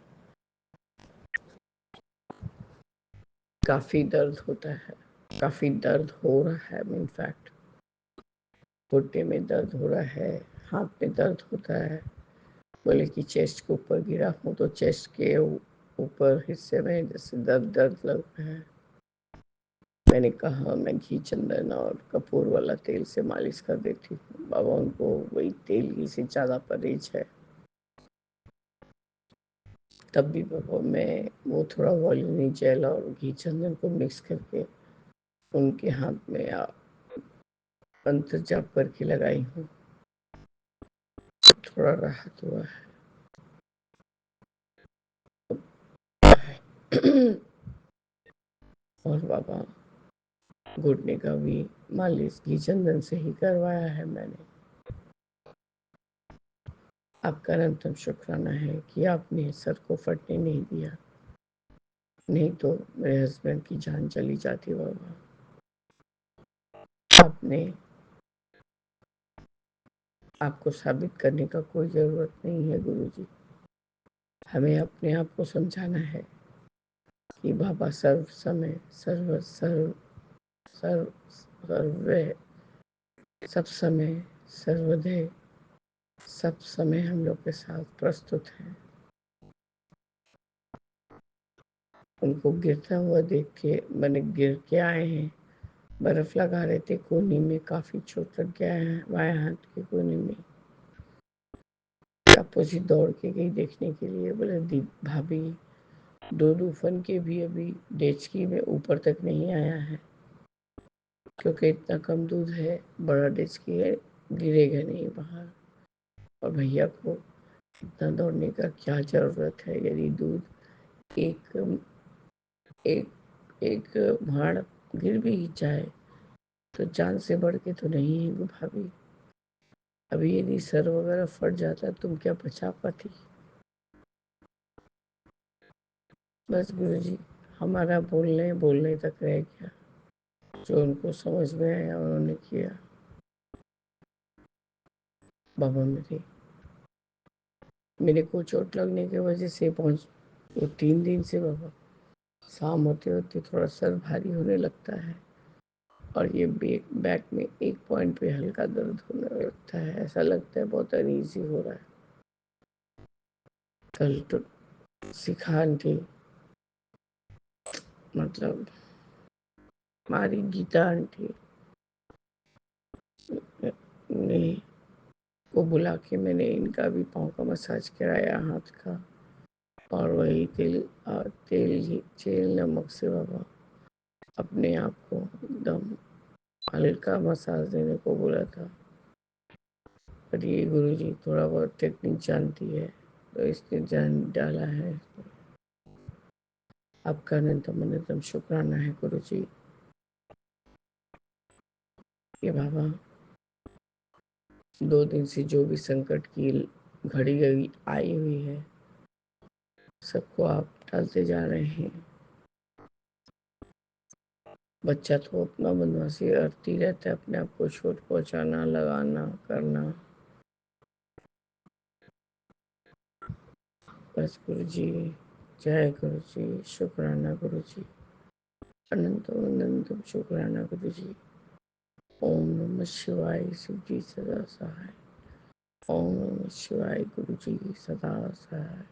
काफी दर्द होता है, काफी दर्द हो रहा है। इनफैक्ट घुटने में दर्द हो रहा है, हाथ में दर्द होता है। बोले कि चेस्ट के ऊपर गिरा हूँ तो चेस्ट के ऊपर हिस्से में जैसे दर्द दर्द लग रहा है। मैंने कहा मैं घी चंदन और कपूर वाला तेल से मालिश कर देती हूँ। बाबा उनको वही तेल घी से ज़्यादा परहेज है। तब भी बाबा मैं वो थोड़ा वॉल्यूनी जेल और घी चंदन को मिक्स करके उनके हाथ में मंत्र जाप करके लगाई हूँ। थोड़ा राहत हुआ है। और बाबा घुटने का भी मालिश घी चंदन से ही करवाया है मैंने। आपका अनंतम शुक्राना है कि आपने सर को फटने नहीं दिया, नहीं तो मेरे हस्बैंड की जान चली जाती। बाबा आपने, आपको साबित करने का कोई ज़रूरत नहीं है गुरुजी। हमें अपने आप को समझाना है कि बाबा सर्व समय सर्व सर्व सर्व सर्वे सब समय सर्वदय सब समय हम लोग के साथ प्रस्तुत हैं। उनको गिरता हुआ देख के मैंने गिर के आए हैं, बर्फ लगा रहे थे कोहनी में, काफी चोट लग गया है बाएं हाथ की कोहनी में। तापसी दौड़ के गई देखने के लिए, बोले दी भाभी दूध उफन के भी अभी डेचकी में ऊपर तक नहीं आया है, क्योंकि इतना कम दूध है, बड़ा डेचकी है, गिरेगा नहीं बाहर। और भैया को इतना दौड़ने का क्या जरूरत है? यदि दूध एक एक एक भाड़ गिर भी जाए तो जान से बढ़ के तो नहीं है भाभी। अभी यदि सर वगैरह फट जाता तुम क्या बचा पाती? बस गुरुजी, हमारा बोलने बोलने तक रह गया। जो उनको समझ में आया उन्होंने किया। बाबा मेरे को चोट लगने की वजह से पहुंच वो 3 दिन से बाबा शाम होते होते थोड़ा सर भारी होने लगता है और ये बैक में एक पॉइंट पे हल्का दर्द होने लगता है। ऐसा लगता है बहुत अनईजी हो रहा है। कल तो सिखान थी, मतलब हमारी गीता आंटी ने को बुला के मैंने इनका भी पाँव का मसाज कराया, हाथ का। और वही तेल नमक से बाबा अपने आप को एकदम हल्का मसाज देने को बोला था। पर ये गुरु जी थोड़ा बहुत टेक्निक जानती है, तो इसने जान डाला है। आपका अनंतम अनंतम शुक्राना है गुरु जी। ये बाबा 2 दिन से जो भी संकट की घड़ी गई आई हुई है, सबको आप टालते जा रहे हैं। बच्चा तो अपना बदमाशी करती रहता है, अपने आप को चोट पहुंचाना, लगाना, करना। बस गुरु जी, जय गुरु जी, शुक्राना गुरु जी, अनंतम अनंतम शुक्राना गुरु जी। ओम नमः शिवाय, शिव जी सदा सहाय। ओम नमः शिवाय, गुरु जी सदा सहाय।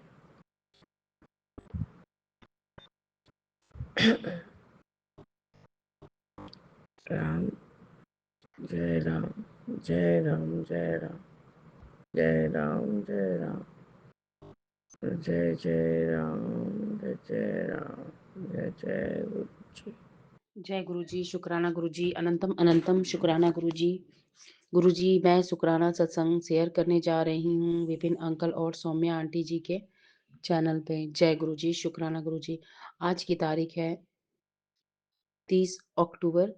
राम जय राम, जय राम, जय राम, जय राम, जय राम, जय जय राम, जय जय राम, जय जय गुरु जी। जय गुरु जी, शुक्राना गुरु जी, अनंतम अनंतम शुक्राना गुरु जी। गुरु जी, मैं शुक्राना सत्संग शेयर करने जा रही हूँ विपिन अंकल और सौम्या आंटी जी के चैनल पे। जय गुरु जी, शुक्राना गुरु जी। आज की तारीख है 30 अक्टूबर,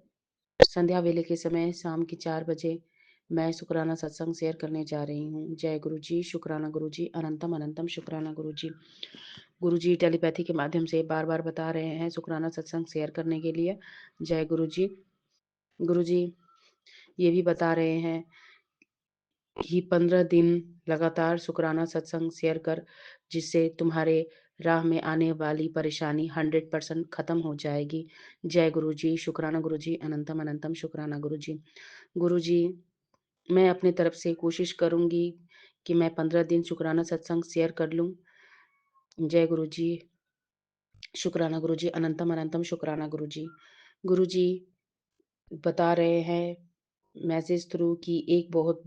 संध्या वेले के समय शाम के 4 बजे मैं शुक्राना सत्संग शेयर करने जा रही हूँ। जय गुरु जी, शुक्राना गुरु जी, अनंतम अनंतम शुक्राना गुरु जी। गुरु जी टेलीपैथी के माध्यम से बार बार बता रहे हैं शुक्राना सत्संग शेयर करने के लिए। जय गुरु जी। गुरु जी ये भी बता रहे हैं कि 15 दिन लगातार शुक्राना सत्संग शेयर कर, जिससे तुम्हारे राह में आने वाली परेशानी 100% खत्म हो जाएगी। जय गुरु जी, शुक्राना गुरु जी, अनंतम अनंतम शुक्राना गुरु जी। गुरु जी, मैं अपने तरफ से कोशिश करूंगी कि मैं 15 दिन शुक्राना सत्संग शेयर कर लूं। जय गुरु जी, शुक्राना गुरु जी, अनंतम अनंतम शुक्राना गुरु जी। गुरु जी बता रहे हैं मैसेज थ्रू कि एक बहुत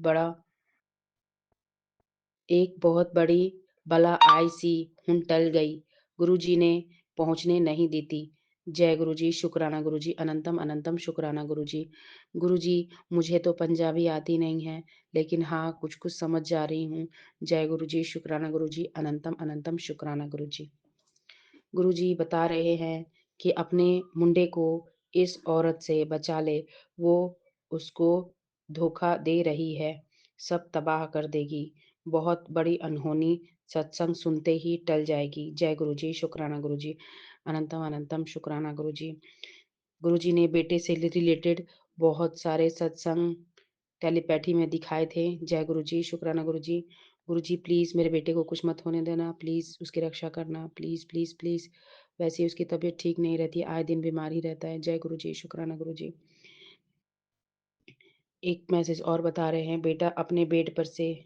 बड़ी बला आई सी हुन टल गई, गुरुजी ने पहुंचने नहीं देती। जय गुरु जी, शुक्राना गुरु जी, अनंतम अनंतम शुक्राना गुरु जी। गुरु जी, मुझे तो पंजाबी आती नहीं है, लेकिन हाँ कुछ कुछ समझ जा रही हूँ। जय गुरु जी, शुक्राना गुरु जी, अनंतम अनंतम शुक्राना गुरु जी। गुरु जी बता रहे हैं कि अपने मुंडे को इस औरत से बचा ले, वो उसको धोखा दे रही है, सब तबाह कर देगी, बहुत बड़ी अनहोनी सत्संग सुनते ही टल जाएगी। जय गुरु जी, शुक्राना गुरु जी, अनंतम अनंतम शुक्राना गुरु जी। गुरु जी ने बेटे से रिलेटेड बहुत सारे सत्संग टेलीपैथी में दिखाए थे। जय गुरु जी, शुक्राना गुरु जी। गुरु जी प्लीज़ मेरे बेटे को कुछ मत होने देना, प्लीज़ उसकी रक्षा करना, प्लीज़ प्लीज़ प्लीज़। वैसे ही उसकी तबीयत ठीक नहीं रहती, आए दिन बीमार ही रहता है। जय गुरु जी, शुक्राना गुरु जी। एक मैसेज और बता रहे हैं, बेटा अपने बेड पर से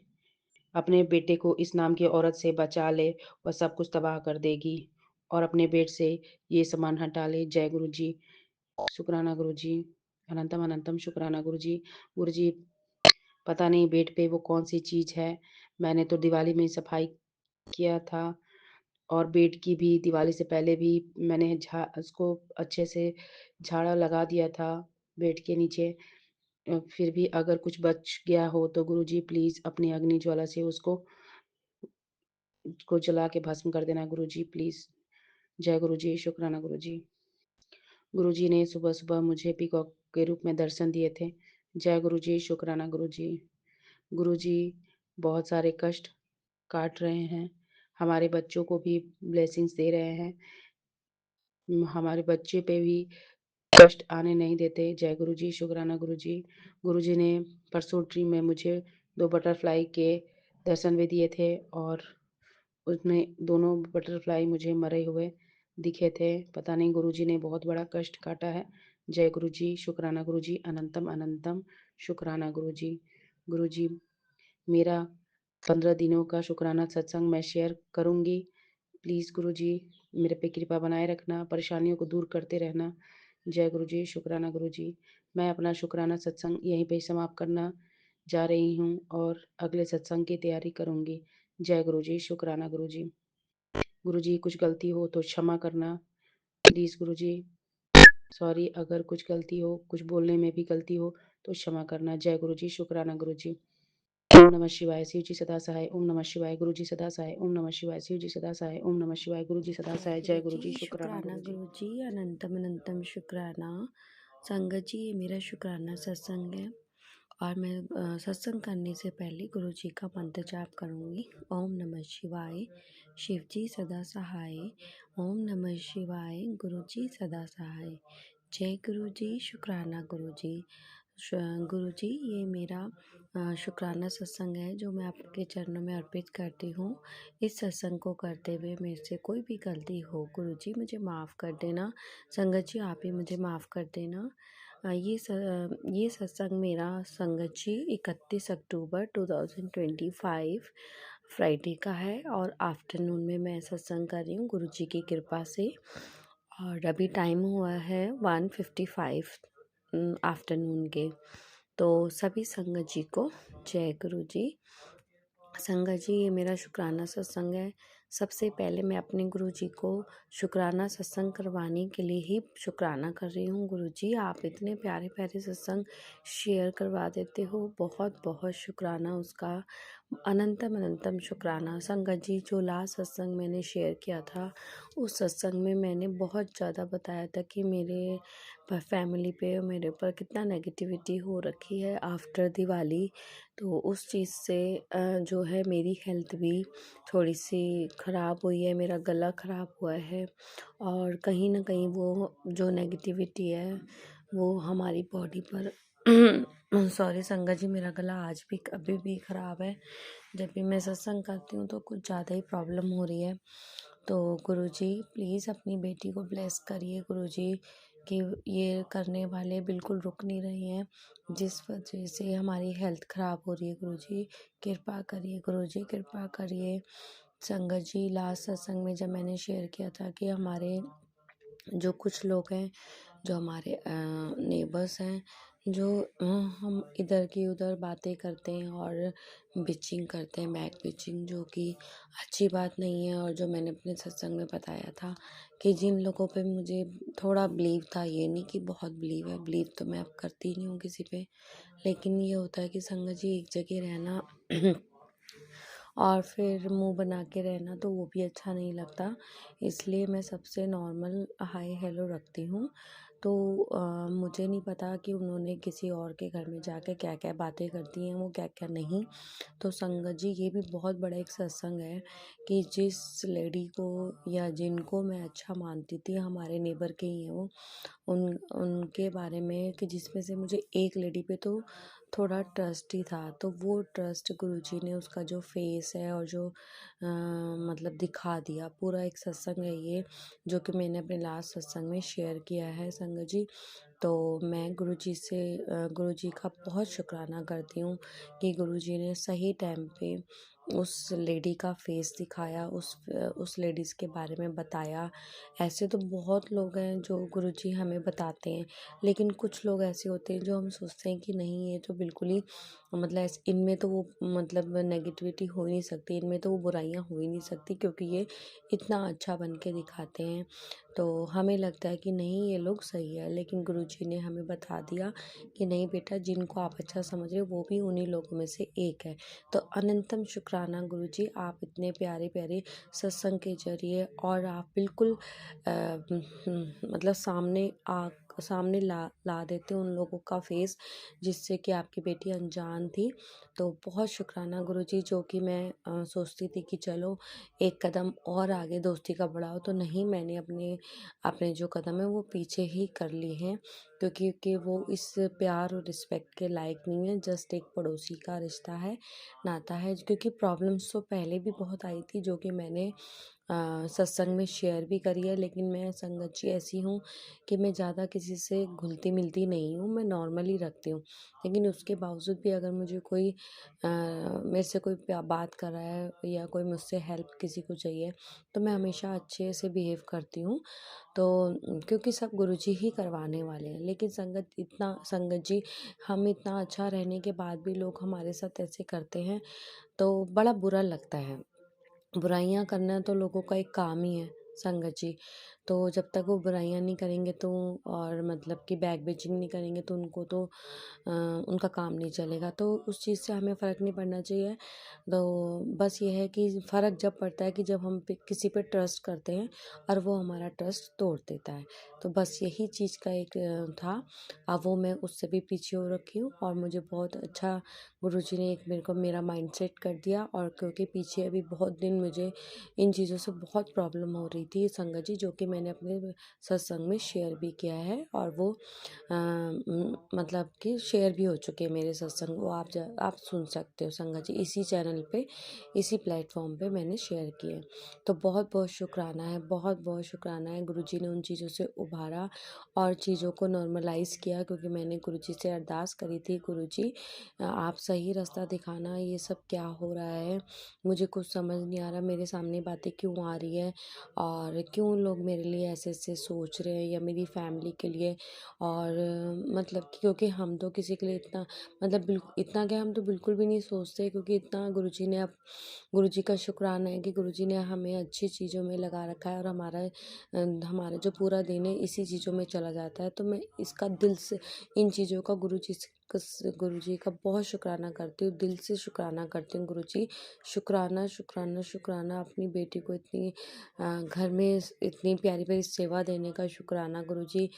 अपने बेटे को इस नाम की औरत से बचा ले, वह सब कुछ तबाह कर देगी, और अपने बेड से ये सामान हटा ले। जय गुरु जी, शुक्राना गुरु जी, अनंतम अनंतम शुक्राना गुरु जी। गुरु जी पता नहीं बेड पे वो कौन सी चीज़ है, मैंने तो दिवाली में सफाई किया था, और बेड की भी दिवाली से पहले भी मैंने उसको अच्छे से झाड़ा लगा दिया था बेड के नीचे। फिर भी अगर कुछ बच गया हो तो गुरुजी प्लीज़ अपनी अग्नि ज्वाला से उसको जला के भस्म कर देना गुरुजी प्लीज़। जय गुरुजी, शुक्राना गुरुजी। गुरुजी ने सुबह-सुबह मुझे पीकॉक के रूप में दर्शन दिए थे। जय गुरुजी, शुक्राना गुरुजी। गुरुजी बहुत सारे कष्ट काट रहे हैं, हमारे बच्चों को भी ब्लेसिंग्स दे रहे हैं। हमारे बच्चे पे भी कष्ट आने नहीं देते। जय गुरुजी, शुक्राना गुरुजी। गुरुजी ने परसों ड्रीम में मुझे 2 बटरफ्लाई के दर्शन भी दिए थे, और उसमें दोनों बटरफ्लाई मुझे मरे हुए दिखे थे। पता नहीं गुरुजी ने बहुत बड़ा कष्ट काटा है। जय गुरुजी, शुक्राना गुरुजी, अनंतम अनंतम शुक्राना गुरुजी। गुरुजी मेरा 15 दिनों का शुक्राना सत्संग मैं शेयर करूँगी। प्लीज़ गुरुजी मेरे पे कृपा बनाए रखना, परेशानियों को दूर करते रहना। जय गुरुजी, शुक्राना गुरुजी। मैं अपना शुक्राना सत्संग यहीं पे समाप्त करना जा रही हूँ और अगले सत्संग की तैयारी करूँगी। जय गुरुजी, शुक्राना गुरुजी। गुरुजी कुछ गलती हो तो क्षमा करना प्लीज़ गुरुजी। सॉरी अगर कुछ गलती हो, कुछ बोलने में भी गलती हो तो क्षमा करना। जय गुरुजी, शुक्राना गुरुजी। ओम नमः शिवाय, शिव जी सदा सहाय। ओम नमः शिवाय, गुरुजी सदा सहाय। ओम नमः शिवाय, शिव जी सदा सहाय। ओम नमः शिवाय, गुरुजी सदा सहाय। जय गुरुजी, शुक्राना शुक्राना गुरुजी। गुरु जी, अनंतम अनंतम शुक्राना। संगत जी, ये मेरा शुक्राना सत्संग है और मैं सत्संग करने से पहले गुरु जी का मंत्र जाप करूँगी। ओम नमः शिवाय, शिव जी सदा सहाय। ओम नमः शिवाय, गुरु जी सदा सहाय। जय गुरु जी, शुक्राना गुरु जी। गुरु जी, ये मेरा शुक्राना सत्संग है जो मैं आपके चरणों में अर्पित करती हूँ। इस सत्संग को करते हुए मेरे से कोई भी गलती हो गुरु जी मुझे माफ़ कर देना। संगत जी आप ही मुझे माफ़ कर देना। ये सत्संग मेरा संगत जी 31 अक्टूबर 2025 फ्राइडे का है और आफ्टरनून में मैं सत्संग कर रही हूँ गुरु जी की कृपा से। और अभी टाइम हुआ है 1:55 आफ्टरनून के। तो सभी संगत जी को जय गुरु जी। संगत जी, ये मेरा शुक्राना सत्संग है। सबसे पहले मैं अपने गुरु जी को शुक्राना सत्संग करवाने के लिए ही शुक्राना कर रही हूँ। गुरु जी, आप इतने प्यारे प्यारे सत्संग शेयर करवा देते हो, बहुत बहुत शुक्राना उसका। अनंतम अनंतम शुक्राना। संगत जी, जो लास्ट सत्संग मैंने शेयर किया था उस सत्संग में मैंने बहुत ज़्यादा बताया था कि मेरे फैमिली पे और मेरे ऊपर कितना नेगेटिविटी हो रखी है आफ्टर दिवाली। तो उस चीज़ से जो है मेरी हेल्थ भी थोड़ी सी ख़राब हुई है, मेरा गला ख़राब हुआ है और कहीं न कहीं वो जो नेगेटिविटी है वो हमारी बॉडी पर सॉरी संगत जी, मेरा गला आज भी अभी भी ख़राब है। जब भी मैं सत्संग करती हूँ तो कुछ ज़्यादा ही प्रॉब्लम हो रही है। तो गुरुजी प्लीज़ अपनी बेटी को ब्लेस करिए गुरुजी कि ये करने वाले बिल्कुल रुक नहीं रहे हैं, जिस वजह से हमारी हेल्थ ख़राब हो रही है। गुरुजी कृपा करिए, गुरुजी कृपा करिए। संगत जी, लास्ट सत्संग में जब मैंने शेयर किया था कि हमारे जो कुछ लोग हैं, जो हमारे नेबर्स हैं, जो हम इधर की उधर बातें करते हैं और बिचिंग करते हैं, बैक बिचिंग, जो कि अच्छी बात नहीं है। और जो मैंने अपने सत्संग में बताया था कि जिन लोगों पे मुझे थोड़ा बिलीव था, ये नहीं कि बहुत बिलीव है, बिलीव तो मैं अब करती ही नहीं हूँ किसी पे, लेकिन ये होता है कि संगत जी एक जगह रहना और फिर मुंह बना के रहना तो वो भी अच्छा नहीं लगता। इसलिए मैं सबसे नॉर्मल हाय हेलो रखती हूँ। तो मुझे नहीं पता कि उन्होंने किसी और के घर में जाके क्या क्या बातें करती हैं, वो क्या क्या नहीं। तो संगत जी, ये भी बहुत बड़ा एक सत्संग है कि जिस लेडी को या जिनको मैं अच्छा मानती थी, हमारे नेबर के ही हैं वो, उनके बारे में कि जिसमें से मुझे एक लेडी पे तो थोड़ा ट्रस्ट ही था, तो वो ट्रस्ट गुरुजी ने उसका जो फेस है और जो मतलब दिखा दिया। पूरा एक सत्संग है ये, जो कि मैंने अपने लास्ट सत्संग में शेयर किया है संगत जी। तो मैं गुरुजी का बहुत शुक्राना करती हूँ कि गुरुजी ने सही टाइम पे उस लेडी का फेस दिखाया, उस लेडीज़ के बारे में बताया। ऐसे तो बहुत लोग हैं जो गुरुजी हमें बताते हैं, लेकिन कुछ लोग ऐसे होते हैं जो हम सोचते हैं कि नहीं, ये तो बिल्कुल ही मतलब इनमें तो वो मतलब नेगेटिविटी हो ही नहीं सकती, इनमें तो वो बुराइयां हो ही नहीं सकती, क्योंकि ये इतना अच्छा बन के दिखाते हैं। तो हमें लगता है कि नहीं, ये लोग सही है, लेकिन गुरुजी ने हमें बता दिया कि नहीं बेटा, जिनको आप अच्छा समझ रहे हो वो भी उन्हीं लोगों में से एक है। तो अनंतम शुक्राना गुरुजी, आप इतने प्यारे प्यारे सत्संग के जरिए और आप बिल्कुल मतलब सामने ला देते उन लोगों का फेस जिससे कि आपकी बेटी अनजान थी। तो बहुत शुक्राना गुरुजी, जो कि मैं सोचती थी कि चलो एक कदम और आगे दोस्ती का बढ़ाओ, तो नहीं, मैंने अपने अपने जो कदम है वो पीछे ही कर लिए हैं, क्योंकि कि वो इस प्यार और रिस्पेक्ट के लायक नहीं है। जस्ट एक पड़ोसी का रिश्ता है, नाता है। क्योंकि प्रॉब्लम्स तो पहले भी बहुत आई थी, जो कि मैंने सत्संग में शेयर भी करी है, लेकिन मैं संगत जी ऐसी हूँ कि मैं ज़्यादा किसी से घुलती मिलती नहीं हूँ, मैं नॉर्मली रखती हूँ। लेकिन उसके बावजूद भी अगर मुझे कोई मेरे से कोई बात कर रहा है या कोई मुझसे हेल्प किसी को चाहिए, तो मैं हमेशा अच्छे से बिहेव करती हूँ। तो क्योंकि सब गुरुजी ही करवाने वाले हैं। लेकिन संगत जी, हम इतना अच्छा रहने के बाद भी लोग हमारे साथ ऐसे करते हैं, तो बड़ा बुरा लगता है। बुराइयाँ करना तो लोगों का एक काम ही है संगत जी। तो जब तक वो बुराइयाँ नहीं करेंगे तो और मतलब कि बैक बिचिंग नहीं करेंगे तो उनको तो उनका काम नहीं चलेगा। तो उस चीज़ से हमें फ़र्क नहीं पड़ना चाहिए। तो बस ये है कि फ़र्क जब पड़ता है कि जब हम पे किसी पे ट्रस्ट करते हैं और वो हमारा ट्रस्ट तोड़ देता है। तो बस यही चीज़ का एक था। अब वो मैं उससे भी पीछे हो रखी हूँ और मुझे बहुत अच्छा गुरुजी ने एक मेरे को मेरा माइंडसेट कर दिया। और क्योंकि पीछे अभी बहुत दिन मुझे इन चीज़ों से बहुत प्रॉब्लम हो रही थी संगत जी, जो कि मैंने अपने सत्संग में शेयर भी किया है और वो मतलब कि शेयर भी हो चुके हैं मेरे सत्संग। वो आप सुन सकते हो संगत जी, इसी चैनल पे इसी प्लेटफॉर्म पे मैंने शेयर किए। तो बहुत बहुत शुक्राना है, बहुत बहुत शुक्राना है। गुरुजी ने उन चीज़ों से उभारा और चीज़ों को नॉर्मलाइज़ किया, क्योंकि मैंने गुरुजी से अरदास करी थी, गुरुजी आप सही रास्ता दिखाना, ये सब क्या हो रहा है, मुझे कुछ समझ नहीं आ रहा, मेरे सामने बातें क्यों आ रही है और क्यों लोग मेरे लिए ऐसे ऐसे सोच रहे हैं या मेरी फैमिली के लिए। और मतलब कि क्योंकि हम तो किसी के लिए इतना मतलब बिल्कुल इतना क्या, हम तो बिल्कुल भी नहीं सोचते, क्योंकि इतना गुरुजी ने अब गुरुजी का शुक्राना है कि गुरुजी ने हमें अच्छी चीज़ों में लगा रखा है और हमारा जो पूरा दिन है इसी चीज़ों में चला जाता है। तो मैं इसका दिल से इन चीज़ों का गुरुजी का बहुत शुक्राना करती हूँ, दिल से शुक्राना करती हूँ। गुरुजी शुक्राना शुक्राना शुक्राना, अपनी बेटी को इतनी घर में इतनी प्यारी प्यारी सेवा देने का शुक्राना गुरुजी।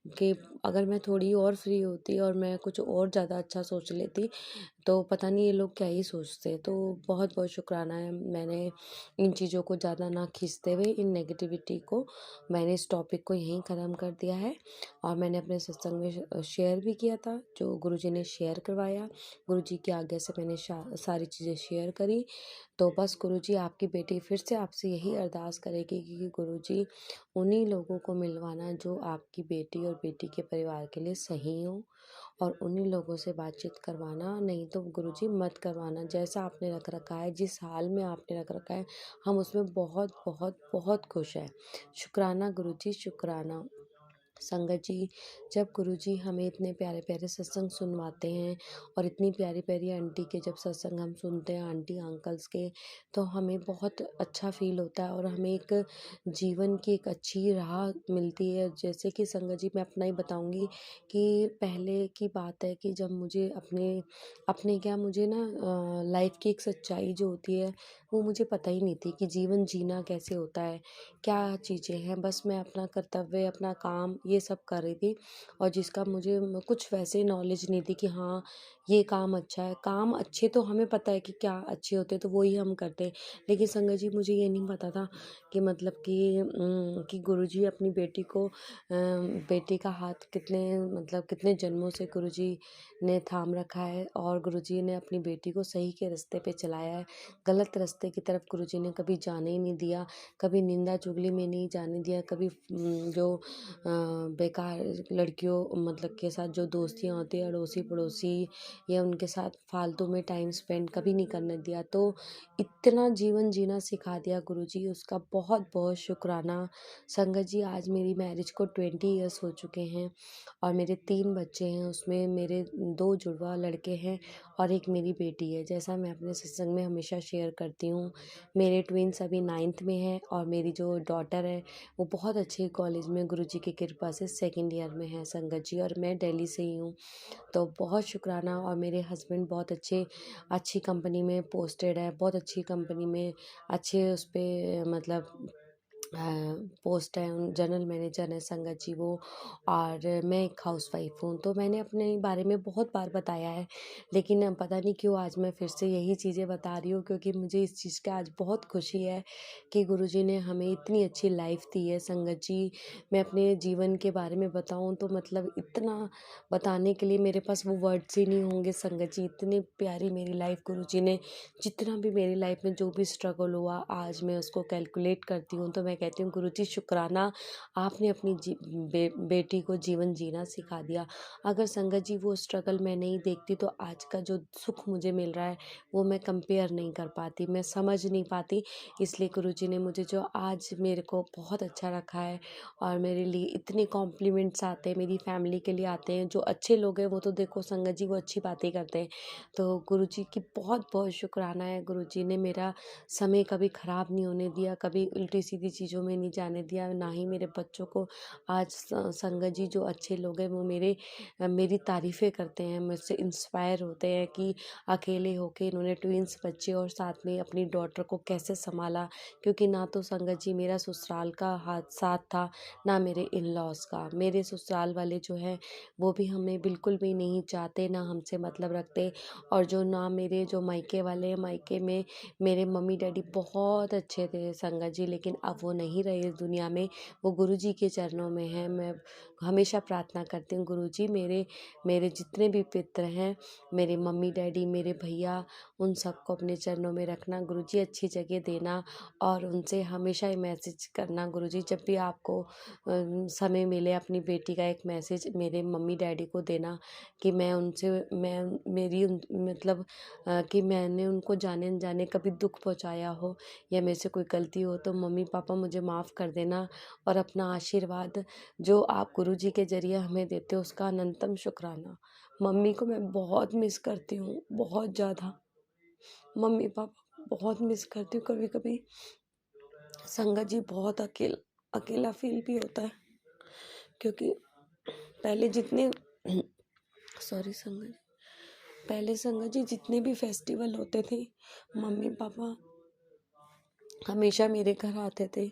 कि अगर मैं थोड़ी और फ्री होती और मैं कुछ और ज़्यादा अच्छा सोच लेती तो पता नहीं ये लोग क्या ही सोचते। तो बहुत बहुत शुक्राना है। मैंने इन चीज़ों को ज़्यादा ना खींचते हुए इन नेगेटिविटी को मैंने इस टॉपिक को यहीं ख़त्म कर दिया है। और मैंने अपने सत्संग में शेयर भी किया था, जो गुरुजी ने शेयर करवाया, गुरुजी की आज्ञा से मैंने सारी चीज़ें शेयर करी। तो बस गुरुजी, आपकी बेटी फिर से आपसे यही अरदास करेगी कि गुरुजी उन्हीं लोगों को मिलवाना जो आपकी बेटी और बेटी के परिवार के लिए सही हो, और उन्हीं लोगों से बातचीत करवाना, नहीं तो गुरुजी मत करवाना। जैसा आपने रख रखा है, जिस हाल में आपने रख रखा है, हम उसमें बहुत बहुत बहुत खुश हैं। शुक्राना गुरुजी, शुक्राना। संगत जी, जब गुरुजी हमें इतने प्यारे प्यारे सत्संग सुनवाते हैं और इतनी प्यारी प्यारी आंटी के जब सत्संग हम सुनते हैं, आंटी अंकल्स के, तो हमें बहुत अच्छा फील होता है और हमें एक जीवन की एक अच्छी राह मिलती है। जैसे कि संगत जी, मैं अपना ही बताऊंगी कि पहले की बात है कि जब मुझे अपने अपने क्या मुझे ना लाइफ की एक सच्चाई जो होती है वो मुझे पता ही नहीं थी कि जीवन जीना कैसे होता है, क्या चीज़ें हैं। बस मैं अपना कर्तव्य, अपना काम ये सब कर रही थी, और जिसका मुझे कुछ वैसे नॉलेज नहीं थी कि हाँ ये काम अच्छा है। काम अच्छे तो हमें पता है कि क्या अच्छे होते हैं, तो वही हम करते हैं। लेकिन संगत जी, मुझे ये नहीं पता था कि मतलब कि गुरुजी अपनी बेटी को बेटी का हाथ कितने मतलब कितने जन्मों से गुरुजी ने थाम रखा है और गुरुजी ने अपनी बेटी को सही के रास्ते पे चलाया है। गलत रास्ते की तरफ गुरुजी ने कभी जाने ही नहीं दिया, कभी निंदा चुगली में नहीं जाने दिया, कभी जो बेकार लड़कियों मतलब के साथ जो दोस्तियाँ होती है, अड़ोसी पड़ोसी या उनके साथ फालतू में टाइम स्पेंड कभी नहीं करने दिया। तो इतना जीवन जीना सिखा दिया गुरुजी, उसका बहुत बहुत शुक्राना। संगत जी, आज मेरी मैरिज को 20 ईयर्स हो चुके हैं और मेरे 3 बच्चे हैं, उसमें मेरे 2 जुड़वा लड़के हैं और एक मेरी बेटी है। जैसा मैं अपने सत्संग में हमेशा शेयर करती हूँ, मेरे ट्विन्स अभी 9th में हैं और मेरी जो डॉटर है वो बहुत अच्छे कॉलेज में गुरुजी की कृपा से 2nd ईयर में है संगत जी, और मैं दिल्ली से ही हूँ। तो बहुत शुक्राना। और मेरे हस्बैंड बहुत अच्छी कंपनी में पोस्टेड है, बहुत अच्छी कंपनी में अच्छे उस पे मतलब पोस्ट है, जनरल मैनेजर है संगत जी वो। और मैं एक हाउसवाइफ हूँ। तो मैंने अपने बारे में बहुत बार बताया है, लेकिन पता नहीं क्यों आज मैं फिर से यही चीज़ें बता रही हूँ, क्योंकि मुझे इस चीज़ का आज बहुत खुशी है कि गुरुजी ने हमें इतनी अच्छी लाइफ दी है संगत जी। मैं अपने जीवन के बारे में बताऊँ तो मतलब इतना बताने के लिए मेरे पास वो वर्ड्स ही नहीं होंगे संगत जी। इतनी प्यारी मेरी लाइफ गुरुजी ने, जितना भी मेरी लाइफ में जो भी स्ट्रगल हुआ, आज मैं उसको कैलकुलेट करती हूँ तो मैं कहती हूँ गुरुजी शुक्राना, आपने अपनी बेटी को जीवन जीना सिखा दिया। अगर संगत जी वो स्ट्रगल मैं नहीं देखती तो आज का जो सुख मुझे मिल रहा है वो मैं कंपेयर नहीं कर पाती, मैं समझ नहीं पाती। इसलिए गुरुजी ने मुझे जो आज मेरे को बहुत अच्छा रखा है और मेरे लिए इतने कॉम्प्लीमेंट्स आते हैं, मेरी फैमिली के लिए आते हैं। जो अच्छे लोग हैं वो तो देखो संगत जी वो अच्छी बातें करते हैं। तो गुरुजी की बहुत बहुत शुक्राना है। गुरुजी ने मेरा समय कभी ख़राब नहीं होने दिया, कभी उल्टी सीधी चीज़ों में नहीं जाने दिया, ना ही मेरे बच्चों को। आज संगत जी जो अच्छे लोग हैं वो मेरी तारीफ़ें करते हैं, मुझसे इंस्पायर होते हैं कि अकेले होके इन्होंने ट्विंस बच्चे और साथ में अपनी डॉटर को कैसे संभाला। क्योंकि ना तो संगत जी मेरा ससुराल का हाथ साथ था, ना मेरे इन लॉज का। मेरे ससुराल वाले जो हैं वो भी हमें बिल्कुल भी नहीं चाहते, ना हमसे मतलब रखते। और जो ना मेरे जो मायके वाले हैं, मायके में मेरे मम्मी डैडी बहुत अच्छे थे संगत जी, लेकिन अब वो नहीं रहे इस दुनिया में, वो गुरुजी के चरणों में हैं। मैं हमेशा प्रार्थना करती हूँ गुरुजी मेरे मेरे जितने भी पितर हैं, मेरे मम्मी डैडी, मेरे भैया, उन सबको अपने चरणों में रखना गुरुजी, अच्छी जगह देना और उनसे हमेशा ये मैसेज करना गुरुजी, जब भी आपको समय मिले अपनी बेटी का एक मैसेज मेरे मम्मी डैडी को देना कि मैं उनसे मतलब कि मैंने उनको जाने अनजाने कभी दुख पहुंचाया हो या मेरे से कोई गलती हो तो मम्मी पापा मुझे माफ़ कर देना। और अपना आशीर्वाद जो आप गुरुजी के ज़रिए हमें देते हो उसका अनंतम शुक्राना। मम्मी को मैं बहुत मिस करती हूँ, बहुत ज़्यादा। मम्मी पापा बहुत मिस करती हूँ। कभी कभी संगत जी बहुत अकेला फील भी होता है, क्योंकि पहले जितने सॉरी संगत जी, पहले संगत जी जितने भी फेस्टिवल होते थे मम्मी पापा हमेशा मेरे घर आते थे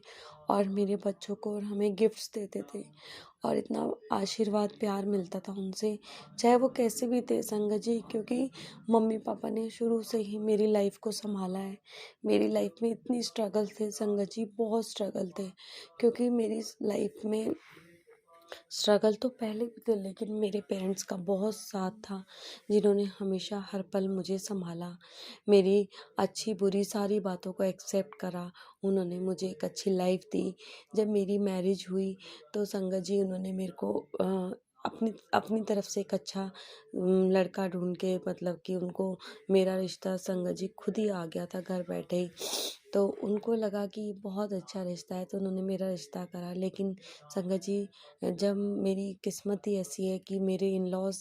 और मेरे बच्चों को और हमें गिफ्ट्स देते थे और इतना आशीर्वाद प्यार मिलता था उनसे, चाहे वो कैसे भी थे संगत जी। क्योंकि मम्मी पापा ने शुरू से ही मेरी लाइफ को संभाला है। मेरी लाइफ में इतनी स्ट्रगल थे संगत जी, बहुत स्ट्रगल थे। क्योंकि मेरी लाइफ में स्ट्रगल तो पहले भी थे, लेकिन मेरे पेरेंट्स का बहुत साथ था, जिन्होंने हमेशा हर पल मुझे संभाला, मेरी अच्छी बुरी सारी बातों को एक्सेप्ट करा। उन्होंने मुझे एक अच्छी लाइफ दी। जब मेरी मैरिज हुई तो संगत जी उन्होंने मेरे को अपनी अपनी तरफ से एक अच्छा लड़का ढूंढ के, मतलब कि उनको मेरा रिश्ता संगत जी खुद ही आ गया था घर बैठे ही। तो उनको लगा कि बहुत अच्छा रिश्ता है तो उन्होंने मेरा रिश्ता करा। लेकिन संगत जी जब मेरी किस्मत ही ऐसी है कि मेरे इन लॉज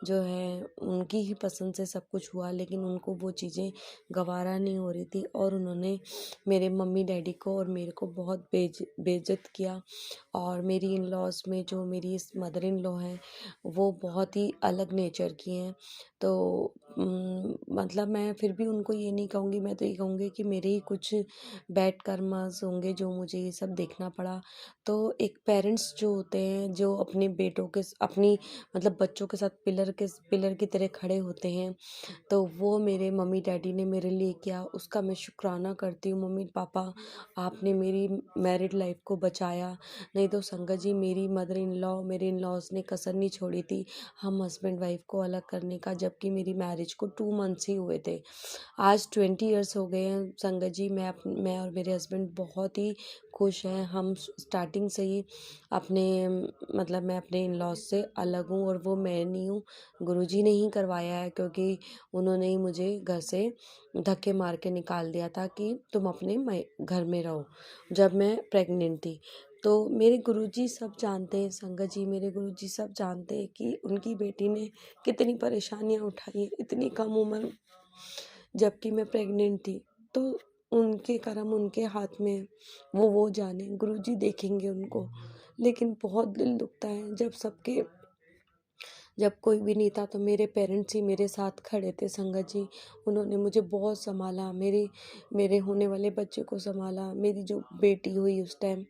जो है उनकी ही पसंद से सब कुछ हुआ, लेकिन उनको वो चीज़ें गवारा नहीं हो रही थी और उन्होंने मेरे मम्मी डैडी को और मेरे को बहुत बेइज्जत किया। और मेरी इन लॉज में जो मेरी मदर इन लॉ हैं वो बहुत ही अलग नेचर की हैं। तो मतलब मैं फिर भी उनको ये नहीं कहूँगी, मैं तो ये कहूँगी कि मेरे ही कुछ बैड कर्मास होंगे जो मुझे ये सब देखना पड़ा। तो एक पेरेंट्स जो होते हैं जो अपने बेटों के अपनी मतलब बच्चों के साथ पिलर की तरह खड़े होते हैं, तो वो मेरे मम्मी डैडी ने मेरे लिए किया, उसका मैं शुक्राना करती हूँ। मम्मी पापा आपने मेरी मैरिड लाइफ को बचाया, नहीं तो संगत जी मेरी मदर इन लॉ मेरे इन लॉज ने कसर नहीं छोड़ी थी हम हस्बैंड वाइफ को अलग करने का, जबकि मेरी मैरिज को 2 मंथ्स ही हुए थे। आज 20 इयर्स हो गए हैं संगत जी। मैं और मेरे हस्बैंड बहुत ही खुश हैं। हम स्टार्टिंग से ही अपने मतलब मैं अपने इन लॉज से अलग हूँ और वो मैं नहीं हूँ, गुरुजी ने ही करवाया है। क्योंकि उन्होंने ही मुझे घर से धक्के मार के निकाल दिया था कि तुम अपने घर में रहो, जब मैं प्रेग्नेंट थी। तो मेरे गुरुजी सब जानते हैं संगत जी, मेरे गुरुजी सब जानते हैं कि उनकी बेटी ने कितनी परेशानियां उठाई हैं इतनी कम उम्र में, जबकि मैं प्रेग्नेंट थी। तो उनके कर्म उनके हाथ में है, वो जाने, गुरुजी देखेंगे उनको। लेकिन बहुत दिल दुखता है जब कोई भी नहीं था तो मेरे पेरेंट्स ही मेरे साथ खड़े थे संगत जी। उन्होंने मुझे बहुत संभाला, मेरे होने वाले बच्चे को संभाला, मेरी जो बेटी हुई उस टाइम।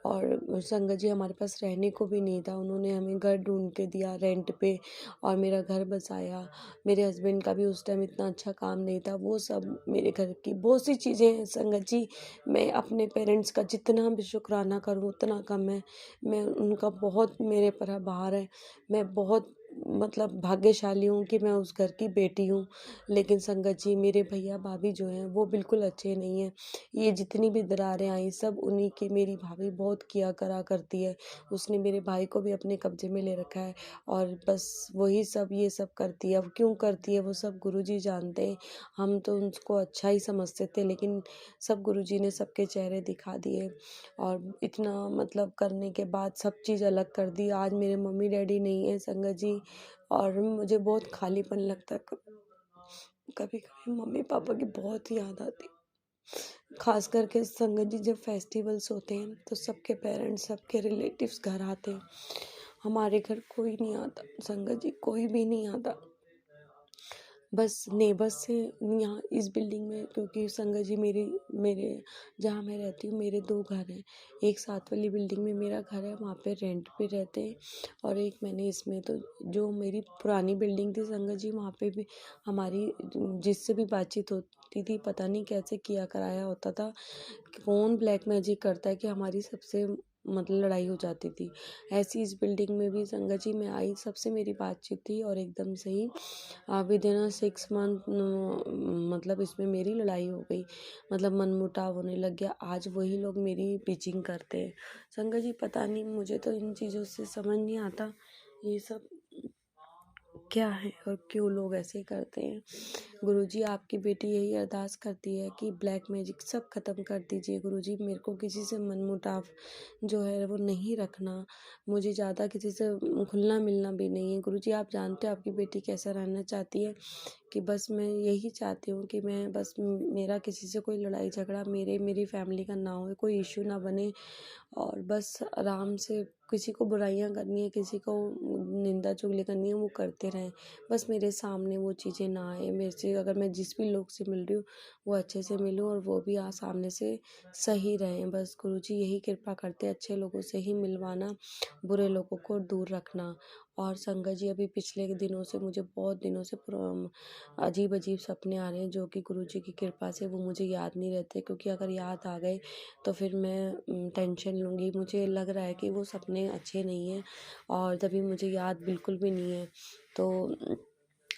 और संगत जी हमारे पास रहने को भी नहीं था, उन्होंने हमें घर ढूंढ के दिया रेंट पे और मेरा घर बसाया। मेरे हस्बैंड का भी उस टाइम इतना अच्छा काम नहीं था, वो सब मेरे घर की बहुत सी चीज़ें हैं संगत जी। मैं अपने पेरेंट्स का जितना भी शुक्राना करूँ उतना कम है। मैं उनका बहुत मेरे पर भार है। मैं बहुत मतलब भाग्यशाली हूँ कि मैं उस घर की बेटी हूँ। लेकिन संगत जी, मेरे भैया भाभी जो हैं वो बिल्कुल अच्छे नहीं हैं। ये जितनी भी दरारें आई सब उन्हीं की, मेरी भाभी बहुत किया करा करती है। उसने मेरे भाई को भी अपने कब्जे में ले रखा है और बस वही सब ये सब करती है। अब क्यों करती है वो सब गुरुजी जानते हैं। हम तो उसको अच्छा ही समझते थे, लेकिन सब गुरुजी ने सबके चेहरे दिखा दिए और इतना मतलब करने के बाद सब चीज़ अलग कर दी। आज मेरे मम्मी डैडी नहीं है संगत जी, और मुझे बहुत खालीपन लगता है। कभी कभी मम्मी पापा की बहुत याद आती, खास करके संगत जी जब फेस्टिवल्स होते हैं तो सबके पेरेंट्स सबके रिलेटिव्स घर आते हैं। हमारे घर कोई नहीं आता संगत जी, कोई भी नहीं आता। बस नेबर्स से यहाँ इस बिल्डिंग में, क्योंकि संगत जी मेरे जहाँ मैं रहती हूँ मेरे 2 घर हैं। एक साथ वाली बिल्डिंग में मेरा घर है, वहाँ पे रेंट पे रहते हैं, और एक मैंने इसमें। तो जो मेरी पुरानी बिल्डिंग थी संगत जी, वहाँ पे भी हमारी जिससे भी बातचीत होती थी पता नहीं कैसे किया कराया होता था। कौन ब्लैक मैजिक करता है कि हमारी सबसे मतलब लड़ाई हो जाती थी। ऐसी इस बिल्डिंग में भी संगत जी मैं आई, सबसे मेरी बातचीत थी और एकदम से ही विदिन 6 मंथ मतलब इसमें मेरी लड़ाई हो गई, मतलब मनमुटाव होने लग गया। आज वही लोग मेरी पिचिंग करते हैं। संगत जी पता नहीं, मुझे तो इन चीज़ों से समझ नहीं आता ये सब क्या है और क्यों लोग ऐसे करते हैं। गुरुजी, आपकी बेटी यही अरदास करती है कि ब्लैक मैजिक सब ख़त्म कर दीजिए गुरुजी। मेरे को किसी से मनमुटाव जो है वो नहीं रखना, मुझे ज़्यादा किसी से घुलना मिलना भी नहीं है। गुरुजी, आप जानते हो आपकी बेटी कैसा रहना चाहती है, कि बस मैं यही चाहती हूँ कि मैं बस मेरा किसी से कोई लड़ाई झगड़ा मेरी फैमिली का ना हो, कोई इशू ना बने, और बस आराम से किसी को बुराइयाँ करनी है, किसी को निंदा चुगली करनी है वो करते रहें। बस मेरे सामने वो चीज़ें ना आए। मेरे से अगर मैं जिस भी लोग से मिल रही हूँ वो अच्छे से मिलूँ और वो भी सामने से सही रहें। बस गुरुजी यही कृपा करते हैं, अच्छे लोगों से ही मिलवाना, बुरे लोगों को दूर रखना। और संगत जी, अभी पिछले दिनों से मुझे बहुत दिनों से अजीब अजीब सपने आ रहे हैं, जो कि गुरुजी की कृपा से वो मुझे याद नहीं रहते, क्योंकि अगर याद आ गए तो फिर मैं टेंशन लूँगी। मुझे लग रहा है कि वो सपने अच्छे नहीं हैं और तभी मुझे याद बिल्कुल भी नहीं है। तो